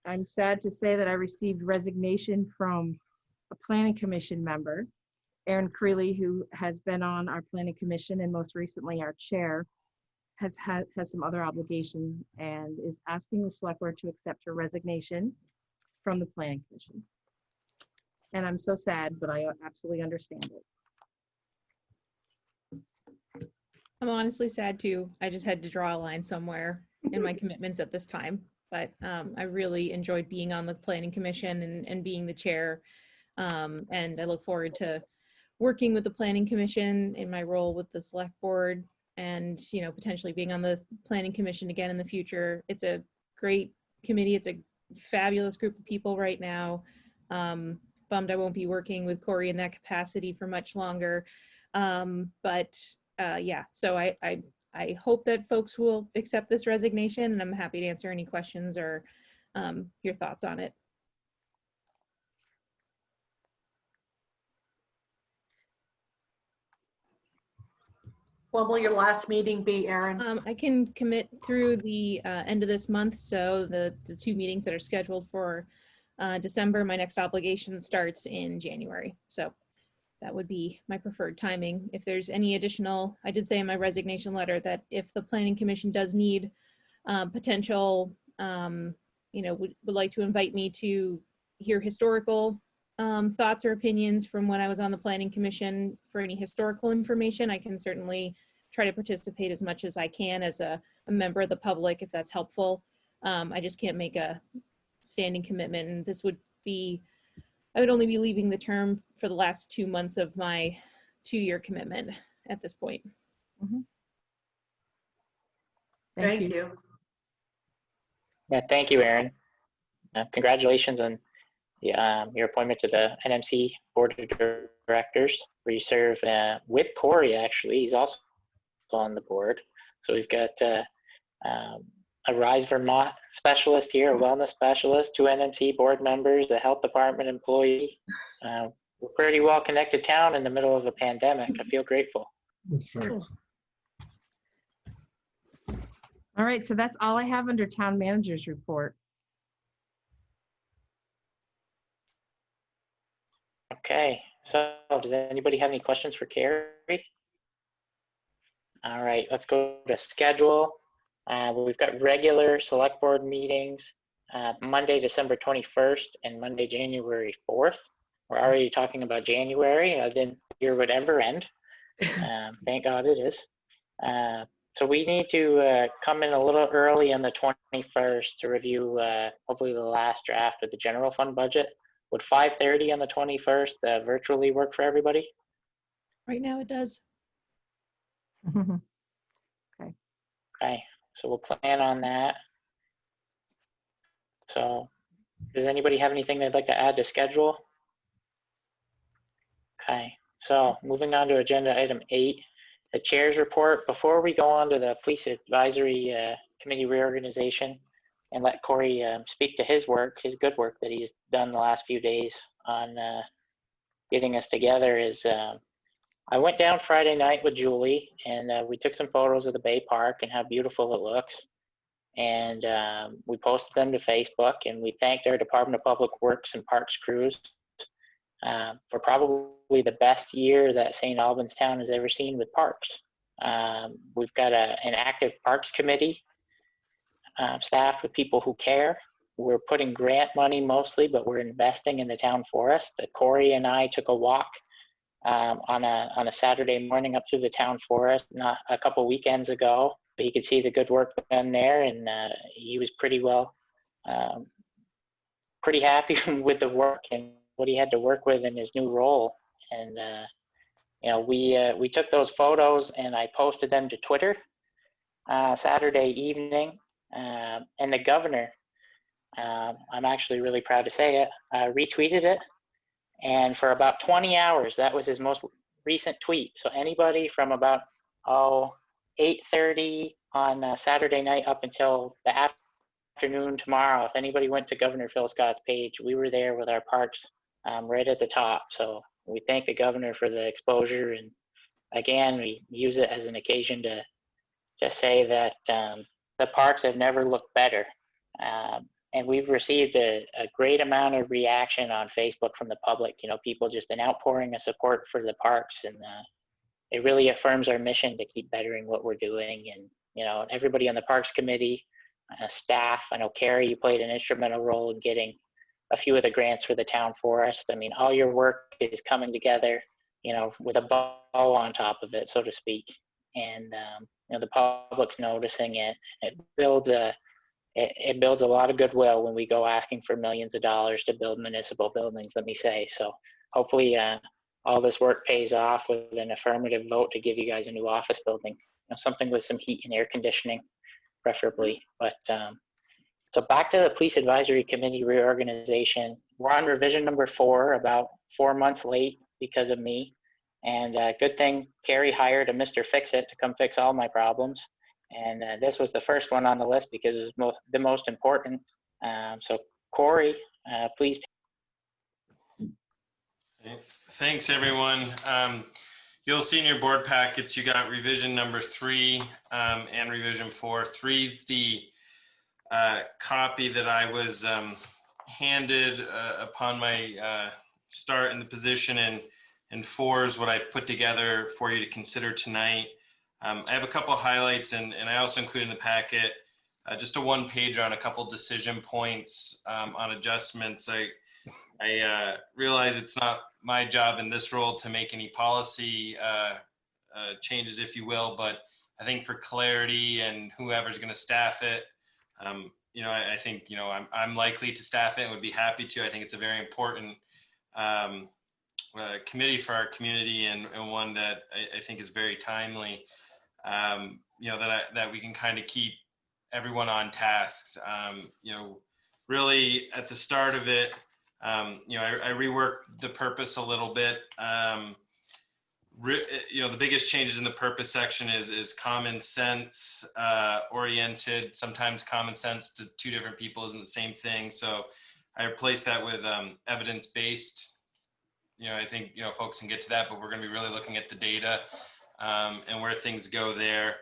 I'm sad to say that I received resignation from a Planning Commission member, Aaron Creeley, who has been on our Planning Commission and most recently our chair. Has some other obligation and is asking the select board to accept her resignation from the Planning Commission. And I'm so sad, but I absolutely understand it. I'm honestly sad too. I just had to draw a line somewhere in my commitments at this time, but I really enjoyed being on the Planning Commission and being the chair. And I look forward to working with the Planning Commission in my role with the select board, and potentially being on the Planning Commission again in the future. It's a great committee. It's a fabulous group of people right now. Bummed I won't be working with Corey in that capacity for much longer. But yeah, so I hope that folks will accept this resignation, and I'm happy to answer any questions or your thoughts on it. When will your last meeting be, Erin? I can commit through the end of this month, so the 2 meetings that are scheduled for December, my next obligation starts in January. So that would be my preferred timing. If there's any additional, I did say in my resignation letter that if the Planning Commission does need potential, would like to invite me to hear historical thoughts or opinions from when I was on the Planning Commission for any historical information, I can certainly try to participate as much as I can as a member of the public, if that's helpful. I just can't make a standing commitment, and this would be, I would only be leaving the term for the last 2 months of my 2-year commitment at this point. Mhm. Thank you. Yeah, thank you, Erin. Congratulations on your appointment to the NMC Board of Directors, where you serve with Corey, actually. He's also on the board. So we've got a Rise Vermont specialist here, a wellness specialist, 2 NMC board members, a health department employee. We're a pretty well connected town in the middle of a pandemic. I feel grateful. That's right. All right, so that's all I have under town manager's report. Okay, so does anybody have any questions for Carrie? All right, let's go to schedule. We've got regular select board meetings Monday, December 21st and Monday, January 4th. We're already talking about January. I didn't hear would ever end. Thank God it is. So we need to come in a little early on the 21st to review hopefully the last draft of the general fund budget. Would 5:30 on the 21st virtually work for everybody? Right now it does. Okay, so we'll plan on that. So does anybody have anything they'd like to add to schedule? Okay, so moving on to agenda item 8, the chair's report. Before we go on to the police advisory committee reorganization and let Corey speak to his work, his good work that he's done the last few days on getting us together, is I went down Friday night with Julie, and we took some photos of the Bay Park and how beautiful it looks. And we posted them to Facebook, and we thanked our Department of Public Works and Parks crews for probably the best year that St. Albans Town has ever seen with parks. We've got an active parks committee staffed with people who care. We're putting grant money mostly, but we're investing in the town forest. Corey and I took a walk on a Saturday morning up through the town forest not a couple weekends ago. But you could see the good work done there, and he was pretty happy with the work and what he had to work with in his new role. And we took those photos and I posted them to Twitter Saturday evening, and the governor, I'm actually really proud to say it, retweeted it. And for about 20 hours, that was his most recent tweet. So anybody from about 8:30 on Saturday night up until the afternoon tomorrow, if anybody went to Governor Phil Scott's page, we were there with our parks right at the top. So we thank the governor for the exposure. And again, we use it as an occasion to just say that the parks have never looked better. And we've received a great amount of reaction on Facebook from the public, people just an outpouring of support for the parks. And it really affirms our mission to keep bettering what we're doing. And, everybody on the Parks Committee, staff, I know Carrie, you played an instrumental role in getting a few of the grants for the town forest. I mean, all your work is coming together, with a bow on top of it, so to speak. And, the public's noticing it. It builds a lot of goodwill when we go asking for millions of dollars to build municipal buildings, let me say. So hopefully all this work pays off with an affirmative vote to give you guys a new office building, something with some heat and air conditioning, preferably. But so back to the Police Advisory Committee reorganization. We're on revision number 4, about 4 months late because of me. And good thing Carrie hired a Mr. Fix-It to come fix all my problems. And this was the first one on the list because it was the most important. So Corey, please. Thanks, everyone. You'll see in your board packets, you got revision number 3 and revision 4. 3's the copy that I was handed upon my start in the position, and 4 is what I put together for you to consider tonight. I have a couple of highlights, and I also included in the packet just a 1-pager on a couple decision points on adjustments. I realize it's not my job in this role to make any policy changes, if you will, but I think for clarity and whoever's going to staff it, you know, I think, you know, I'm likely to staff it and would be happy to. I think it's a very important committee for our community, and one that I think is very timely. You know, that we can kind of keep everyone on tasks. You know, really at the start of it, you know, I reworked the purpose a little bit. You know, the biggest changes in the purpose section is common sense oriented. Sometimes common sense to 2 different people isn't the same thing. So I replaced that with evidence-based. You know, I think, you know, folks can get to that, but we're going to be really looking at the data and where things go there.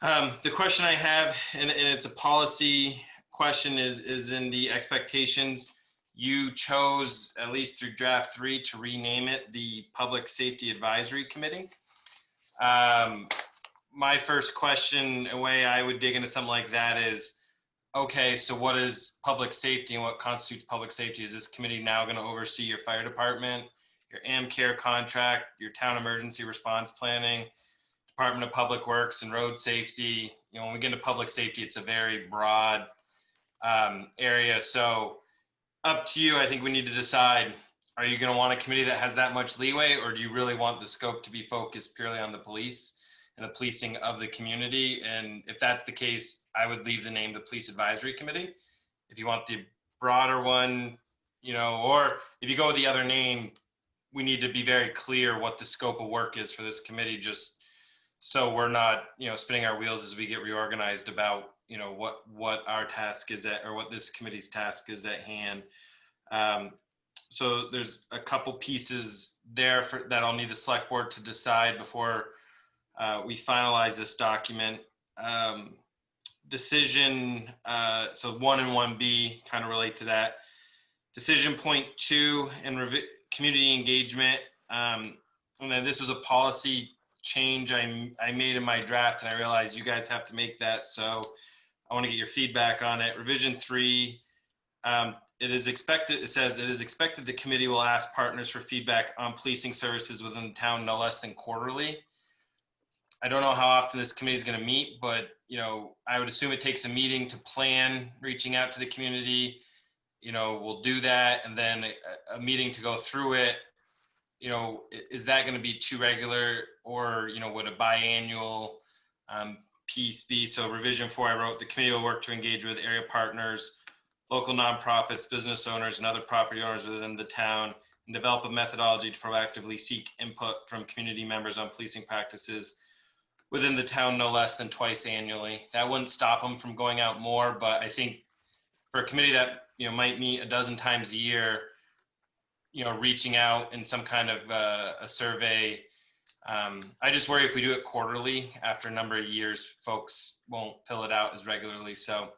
The question I have, and it's a policy question, is in the expectations. You chose, at least through draft 3, to rename it the Public Safety Advisory Committee. My first question, a way I would dig into something like that is, okay, so what is public safety and what constitutes public safety? Is this committee now going to oversee your fire department, your AmCare contract, your town emergency response planning, Department of Public Works and road safety? You know, when we get into public safety, it's a very broad area. So up to you. I think we need to decide, are you going to want a committee that has that much leeway, or do you really want the scope to be focused purely on the police and the policing of the community? And if that's the case, I would leave the name the Police Advisory Committee. If you want the broader one, you know, or if you go with the other name, we need to be very clear what the scope of work is for this committee, just so we're not, you know, spinning our wheels as we get reorganized about, you know, what our task is at, or what this committee's task is at hand. So there's a couple pieces there that I'll need the select board to decide before we finalize this document. Decision, so 1 and 1B kind of relate to that. Decision point 2 and community engagement. And then this was a policy change I made in my draft, and I realized you guys have to make that. So I want to get your feedback on it. Revision 3, it says it is expected the committee will ask partners for feedback on policing services within the town no less than quarterly. I don't know how often this committee is going to meet, but, you know, I would assume it takes a meeting to plan reaching out to the community. You know, we'll do that, and then a meeting to go through it. You know, is that going to be too regular, or, you know, would a biannual piece be? So revision 4, I wrote, the committee will work to engage with area partners, local nonprofits, business owners, and other property owners within the town, and develop a methodology to proactively seek input from community members on policing practices within the town no less than twice annually. That wouldn't stop them from going out more, but I think for a committee that, you know, might meet a dozen times a year, you know, reaching out in some kind of a survey. I just worry if we do it quarterly, after a number of years, folks won't fill it out as regularly. So,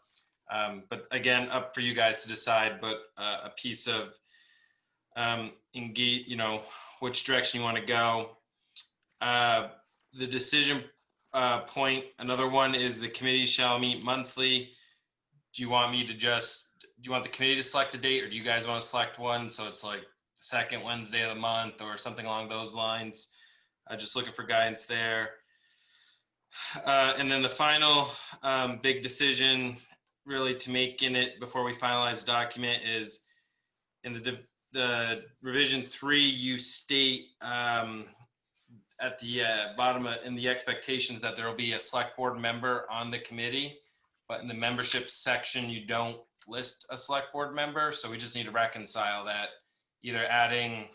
but again, up for you guys to decide, but a piece of engage, you know, which direction you want to go. The decision point, another one is the committee shall meet monthly. Do you want me to do you want the committee to select a date, or do you guys want to select one? So it's like the second Wednesday of the month or something along those lines. Just looking for guidance there. And then the final big decision really to make in it before we finalize the document is in the revision 3, you state at the bottom in the expectations that there will be a select board member on the committee, but in the membership section, you don't list a select board member. So we just need to reconcile that, either adding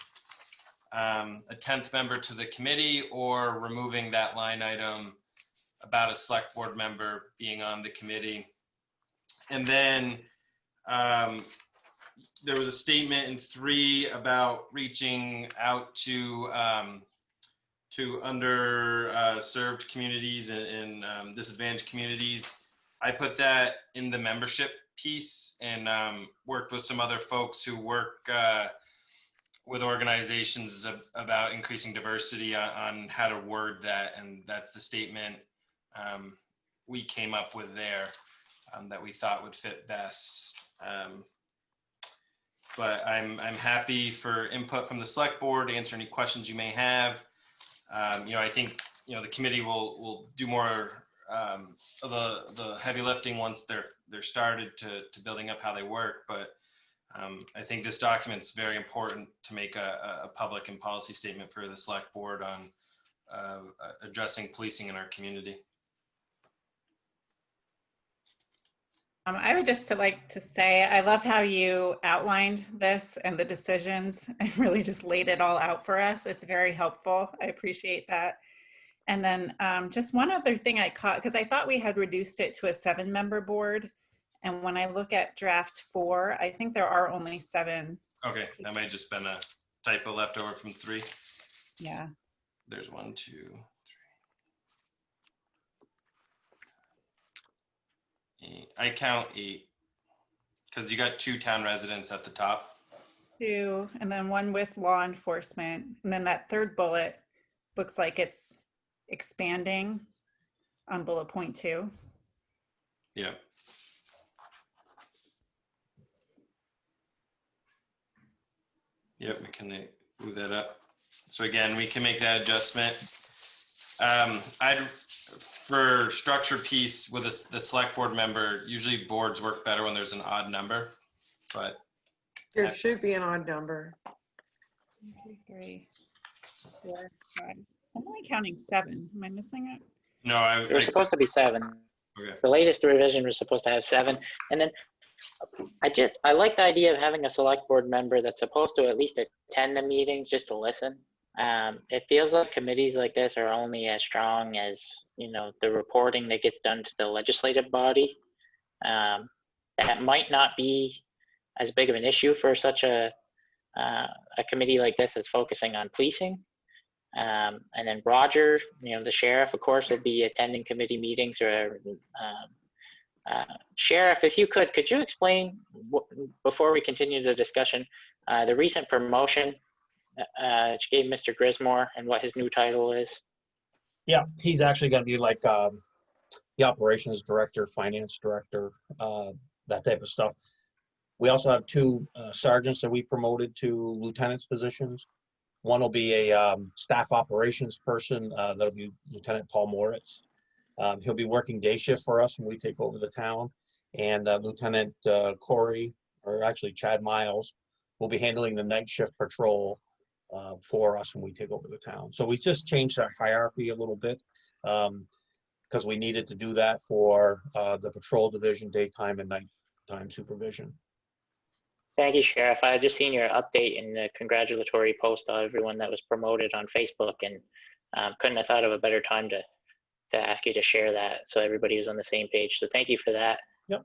a 10th member to the committee, or removing that line item about a select board member being on the committee. And then there was a statement in 3 about reaching out to underserved communities and disadvantaged communities. I put that in the membership piece and worked with some other folks who work with organizations about increasing diversity on how to word that. And that's the statement we came up with there that we thought would fit best. But I'm happy for input from the select board to answer any questions you may have. I think, the committee will do more of the heavy lifting once they're started to building up how they work. But I think this document's very important to make a public and policy statement for the select board on addressing policing in our community. I would just like to say, I love how you outlined this and the decisions and really just laid it all out for us. It's very helpful. I appreciate that. And then just one other thing I caught, because I thought we had reduced it to a 7-member board. And when I look at draft 4, I think there are only 7. Okay, that might have just been a typo left over from 3. Yeah. There's 1, 2, 3. 8. I count 8 because you got 2 town residents at the top. 2, and then 1 with law enforcement. And then that 3rd bullet looks like it's expanding on bullet point 2. Yeah. Yep, we can move that up. So again, we can make that adjustment. For structure piece with the select board member, usually boards work better when there's an odd number, but. There should be an odd number. 1, 2, 3, 4, 5. I'm only counting 7. Am I missing it? No, There's supposed to be 7. Okay. The latest revision was supposed to have 7. And then I like the idea of having a select board member that's supposed to at least attend the meetings just to listen. It feels like committees like this are only as strong as, the reporting that gets done to the legislative body. That might not be as big of an issue for such a committee like this that's focusing on policing. And then Roger, the sheriff, of course, will be attending committee meetings. Or Sheriff, if you could you explain, before we continue the discussion, the recent promotion that you gave Mr. Grismore and what his new title is? Yeah, he's actually going to be like the operations director, finance director, that type of stuff. We also have 2 sergeants that we promoted to lieutenant's positions. One will be a staff operations person. That'll be Lieutenant Paul Moritz. He'll be working day shift for us when we take over the town. And Lieutenant Corey, or actually Chad Miles, will be handling the night shift patrol for us when we take over the town. So we just changed our hierarchy a little bit because we needed to do that for the patrol division, daytime and nighttime supervision. Thank you, Sheriff. I just seen your update and the congratulatory post on everyone that was promoted on Facebook, and couldn't have thought of a better time to ask you to share that so everybody was on the same page. So thank you for that. Yep.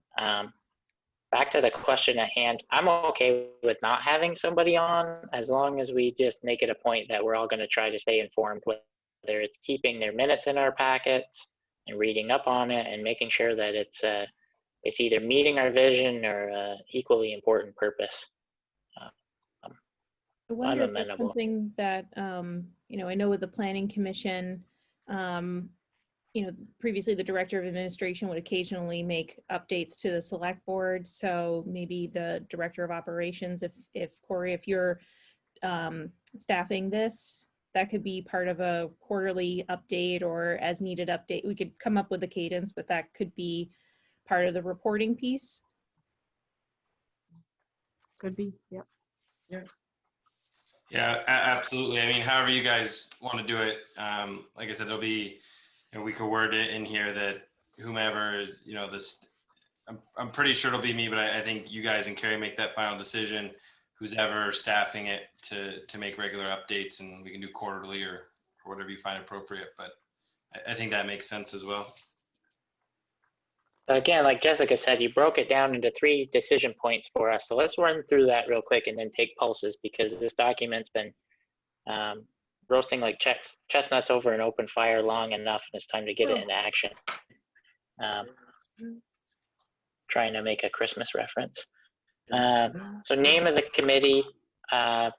Back to the question at hand. I'm okay with not having somebody on as long as we just make it a point that we're all going to try to stay informed, whether it's keeping their minutes in our packets and reading up on it and making sure that it's either meeting our vision or equally important purpose. I wonder if that's something that, I know with the Planning Commission, previously the Director of Administration would occasionally make updates to the Select Board. So maybe the Director of Operations, if Corey, if you're staffing this, that could be part of a quarterly update or as needed update. We could come up with a cadence, but that could be part of the reporting piece. Could be, yep. Yeah, absolutely. I mean, however you guys want to do it. Like I said, there'll be, we could word it in here that whomever is, this, I'm pretty sure it'll be me, but I think you guys and Carrie make that final decision who's ever staffing it to make regular updates, and we can do quarterly or whatever you find appropriate. But I think that makes sense as well. Again, like Jessica said, you broke it down into 3 decision points for us. So let's run through that real quick and then take pulses, because this document's been roasting like chestnuts over an open fire long enough, and it's time to get it into action. Trying to make a Christmas reference. So name of the committee, I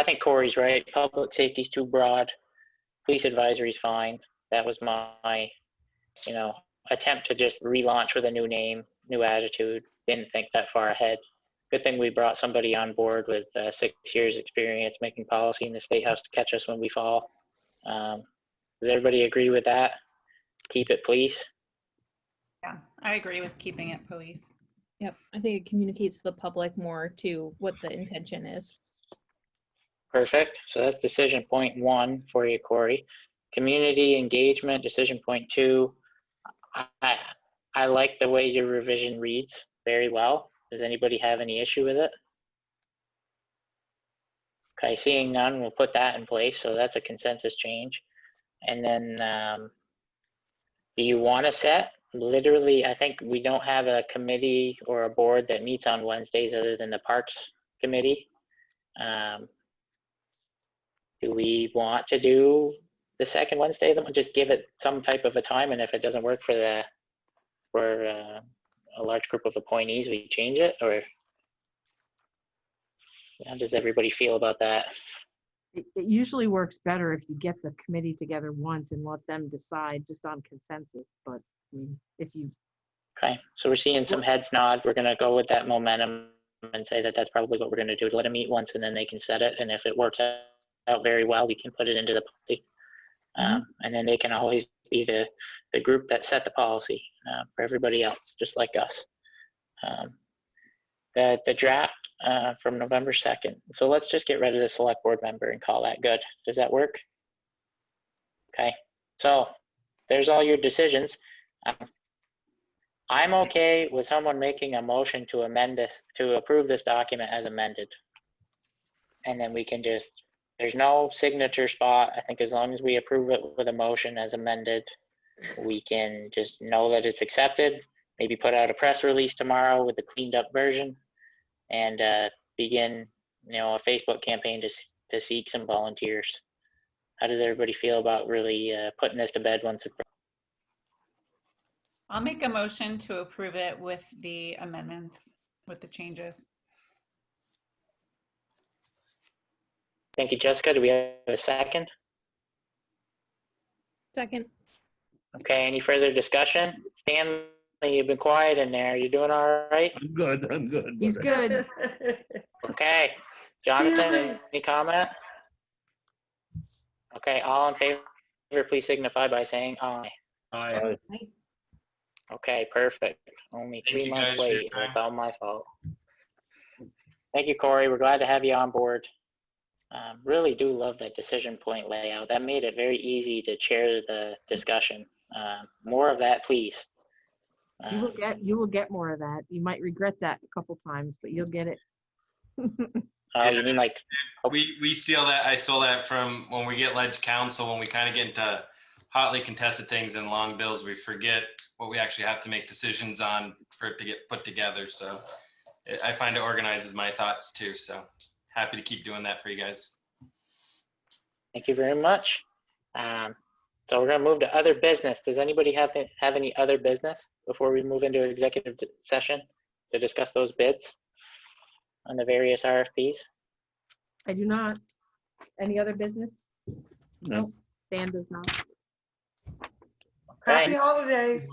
think Corey's right. Public safety's too broad. Police advisory's fine. That was my, attempt to just relaunch with a new name, new attitude. Didn't think that far ahead. Good thing we brought somebody on board with 6 years experience making policy in the State House to catch us when we fall. Does everybody agree with that? Keep it police. Yeah, I agree with keeping it police. Yep, I think it communicates to the public more to what the intention is. Perfect. So that's decision point 1 for you, Corey. Community engagement, decision point 2. I like the way your revision reads very well. Does anybody have any issue with it? Okay, seeing none, we'll put that in place. So that's a consensus change. And then do you want to set? Literally, I think we don't have a committee or a board that meets on Wednesdays other than the Parks Committee. Do we want to do the second Wednesday? Then we'll just give it some type of a time, and if it doesn't work for a large group of appointees, we change it, or how does everybody feel about that? It usually works better if you get the committee together once and let them decide just on consensus. But I mean, if you. Okay, so we're seeing some heads nod. We're going to go with that momentum and say that that's probably what we're going to do. Let them meet once, and then they can set it. And if it works out very well, we can put it into the policy. And then they can always be the group that set the policy for everybody else, just like us. The draft from November 2nd. So let's just get rid of the select board member and call that good. Does that work? Okay, so there's all your decisions. I'm okay with someone making a motion to amend this, to approve this document as amended. And then we can just, there's no signature spot. I think as long as we approve it with a motion as amended, we can just know that it's accepted. Maybe put out a press release tomorrow with the cleaned up version, and begin, a Facebook campaign to seek some volunteers. How does everybody feel about really putting this to bed once it's? I'll make a motion to approve it with the amendments, with the changes. Thank you, Jessica. Do we have a second? Second. Okay, any further discussion? Stanley, you've been quiet in there. You doing all right? I'm good. He's good. Okay. Jonathan, any comment? Okay, all in favor, please signify by saying aye. Aye. Okay, perfect. Only Thank 3 you months guys for your late. time. It's all my fault. Thank you, Corey. We're glad to have you on board. Really do love that decision point layout. That made it very easy to chair the discussion. More of that, please. You will get more of that. You might regret that a couple times, but you'll get it. Oh, you mean like? We steal that. I stole that from when we get led to council. When we kind of get into hotly contested things and long bills, we forget what we actually have to make decisions on for it to get put together. So I find it organizes my thoughts too. So happy to keep doing that for you guys. Thank you very much. So we're going to move to other business. Does anybody have any other business before we move into executive session to discuss those bids on the various RFPs? I do not. Any other business? No. Stan does not. Okay. Happy holidays.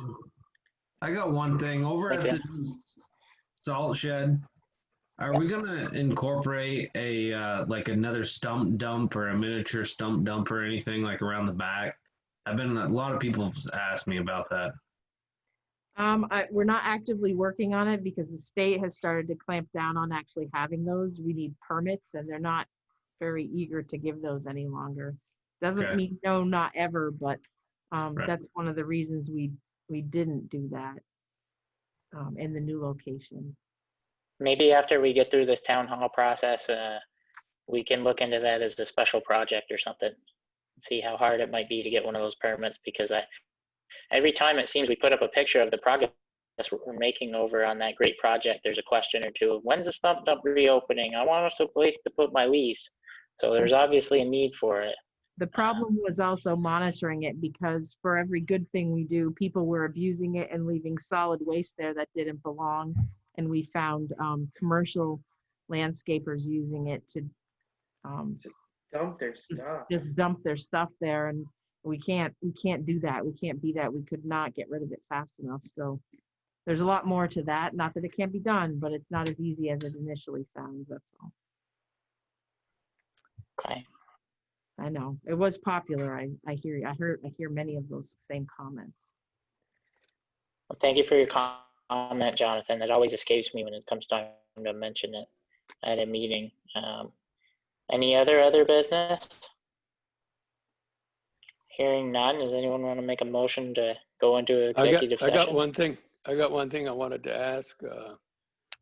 I got one thing over at the salt shed. Are we gonna incorporate a like another stump dump or a miniature stump dump or anything like around the back? A lot of people have asked me about that. We're not actively working on it because the state has started to clamp down on actually having those. We need permits, and they're not very eager to give those any longer. Doesn't mean no, not ever, but that's one of the reasons we didn't do that in the new location. maybe after we get through this town hall process, we can look into that as a special project or something. See how hard it might be to get one of those permits, because every time it seems we put up a picture of the progress we're making over on that great project, there's a question or two of when's the stump dump reopening? I want a place to put my leaves. So there's obviously a need for it. The problem was also monitoring it, because for every good thing we do, people were abusing it and leaving solid waste there that didn't belong. And we found commercial landscapers using it to Just dump their stuff. just dump their stuff there, and we can't do that. We can't be that. We could not get rid of it fast enough. So there's a lot more to that. Not that it can't be done, but it's not as easy as it initially sounds. That's all. Okay. I know it was popular. I hear many of those same comments. Well, thank you for your comment, Jonathan. It always escapes me when it comes time to mention it at a meeting. Any other business? Hearing none, does anyone want to make a motion to go into executive session? I got one thing I wanted to ask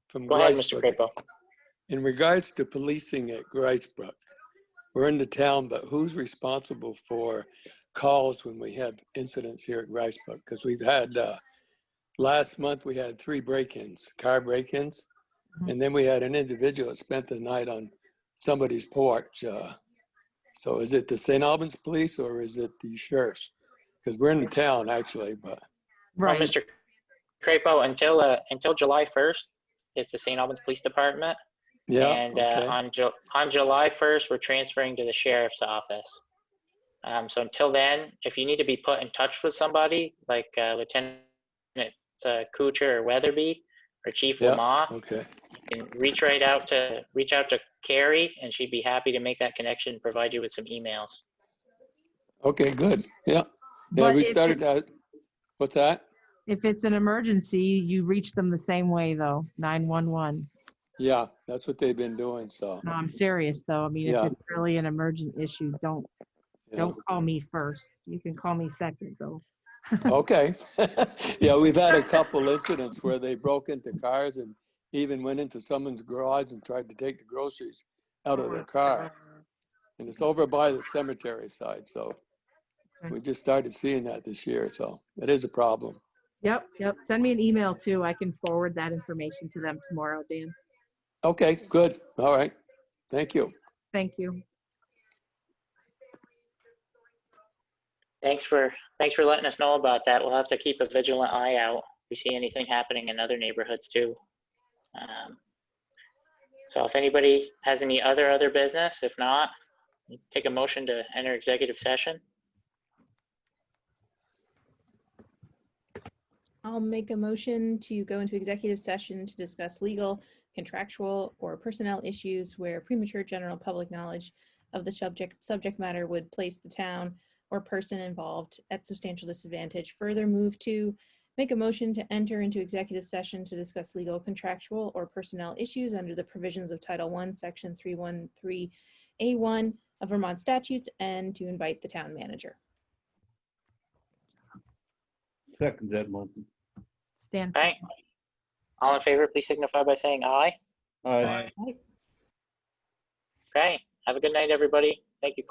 from Go ahead, Mr. Crapo. In regards to policing at Gricebrook, we're in the town, but who's responsible for calls when we have incidents here at Gricebrook? Because we've had, last month we had 3 break-ins, car break-ins, and then we had an individual that spent the night on somebody's porch. So is it the St. Albans Police or is it the sheriffs? Because we're in the town actually, but. Right. Well, Mr. Crapo, until July 1st, it's the St. Albans Police Department. Yeah. And okay. on July 1st, we're transferring to the sheriff's office. So until then, if you need to be put in touch with somebody like Lieutenant Kuchar or Weatherby or Chief Lamont, okay. you can reach out to Carrie, and she'd be happy to make that connection and provide you with some emails. Okay, good. Yeah. But We started that. What's that? If it's an emergency, you reach them the same way though, 911. Yeah, that's what they've been doing, so. No, I'm serious though. I mean, Yeah. if it's really an emergent issue, don't call me first. You can call me second though. Okay. Yeah, we've had a couple incidents where they broke into cars and even went into someone's garage and tried to take the groceries out of their car. And it's over by the cemetery side, so we just started seeing that this year, so it is a problem. Yep. Send me an email too. I can forward that information to them tomorrow, Dan. Okay, good. All right. Thank you. Thank you. Thanks for letting us know about that. We'll have to keep a vigilant eye out if we see anything happening in other neighborhoods too. So if anybody has any other business, if not, take a motion to enter executive session. I'll make a motion to go into executive session to discuss legal, contractual, or personnel issues where premature general public knowledge of the subject matter would place the town or person involved at substantial disadvantage. Further move to make a motion to enter into executive session to discuss legal, contractual, or personnel issues under the provisions of Title I, Section 313A1 of Vermont statutes, and to invite the town manager. Second that motion. Stan. All right. All in favor, please signify by saying aye. Aye. Okay. Have a good night, everybody. Thank you.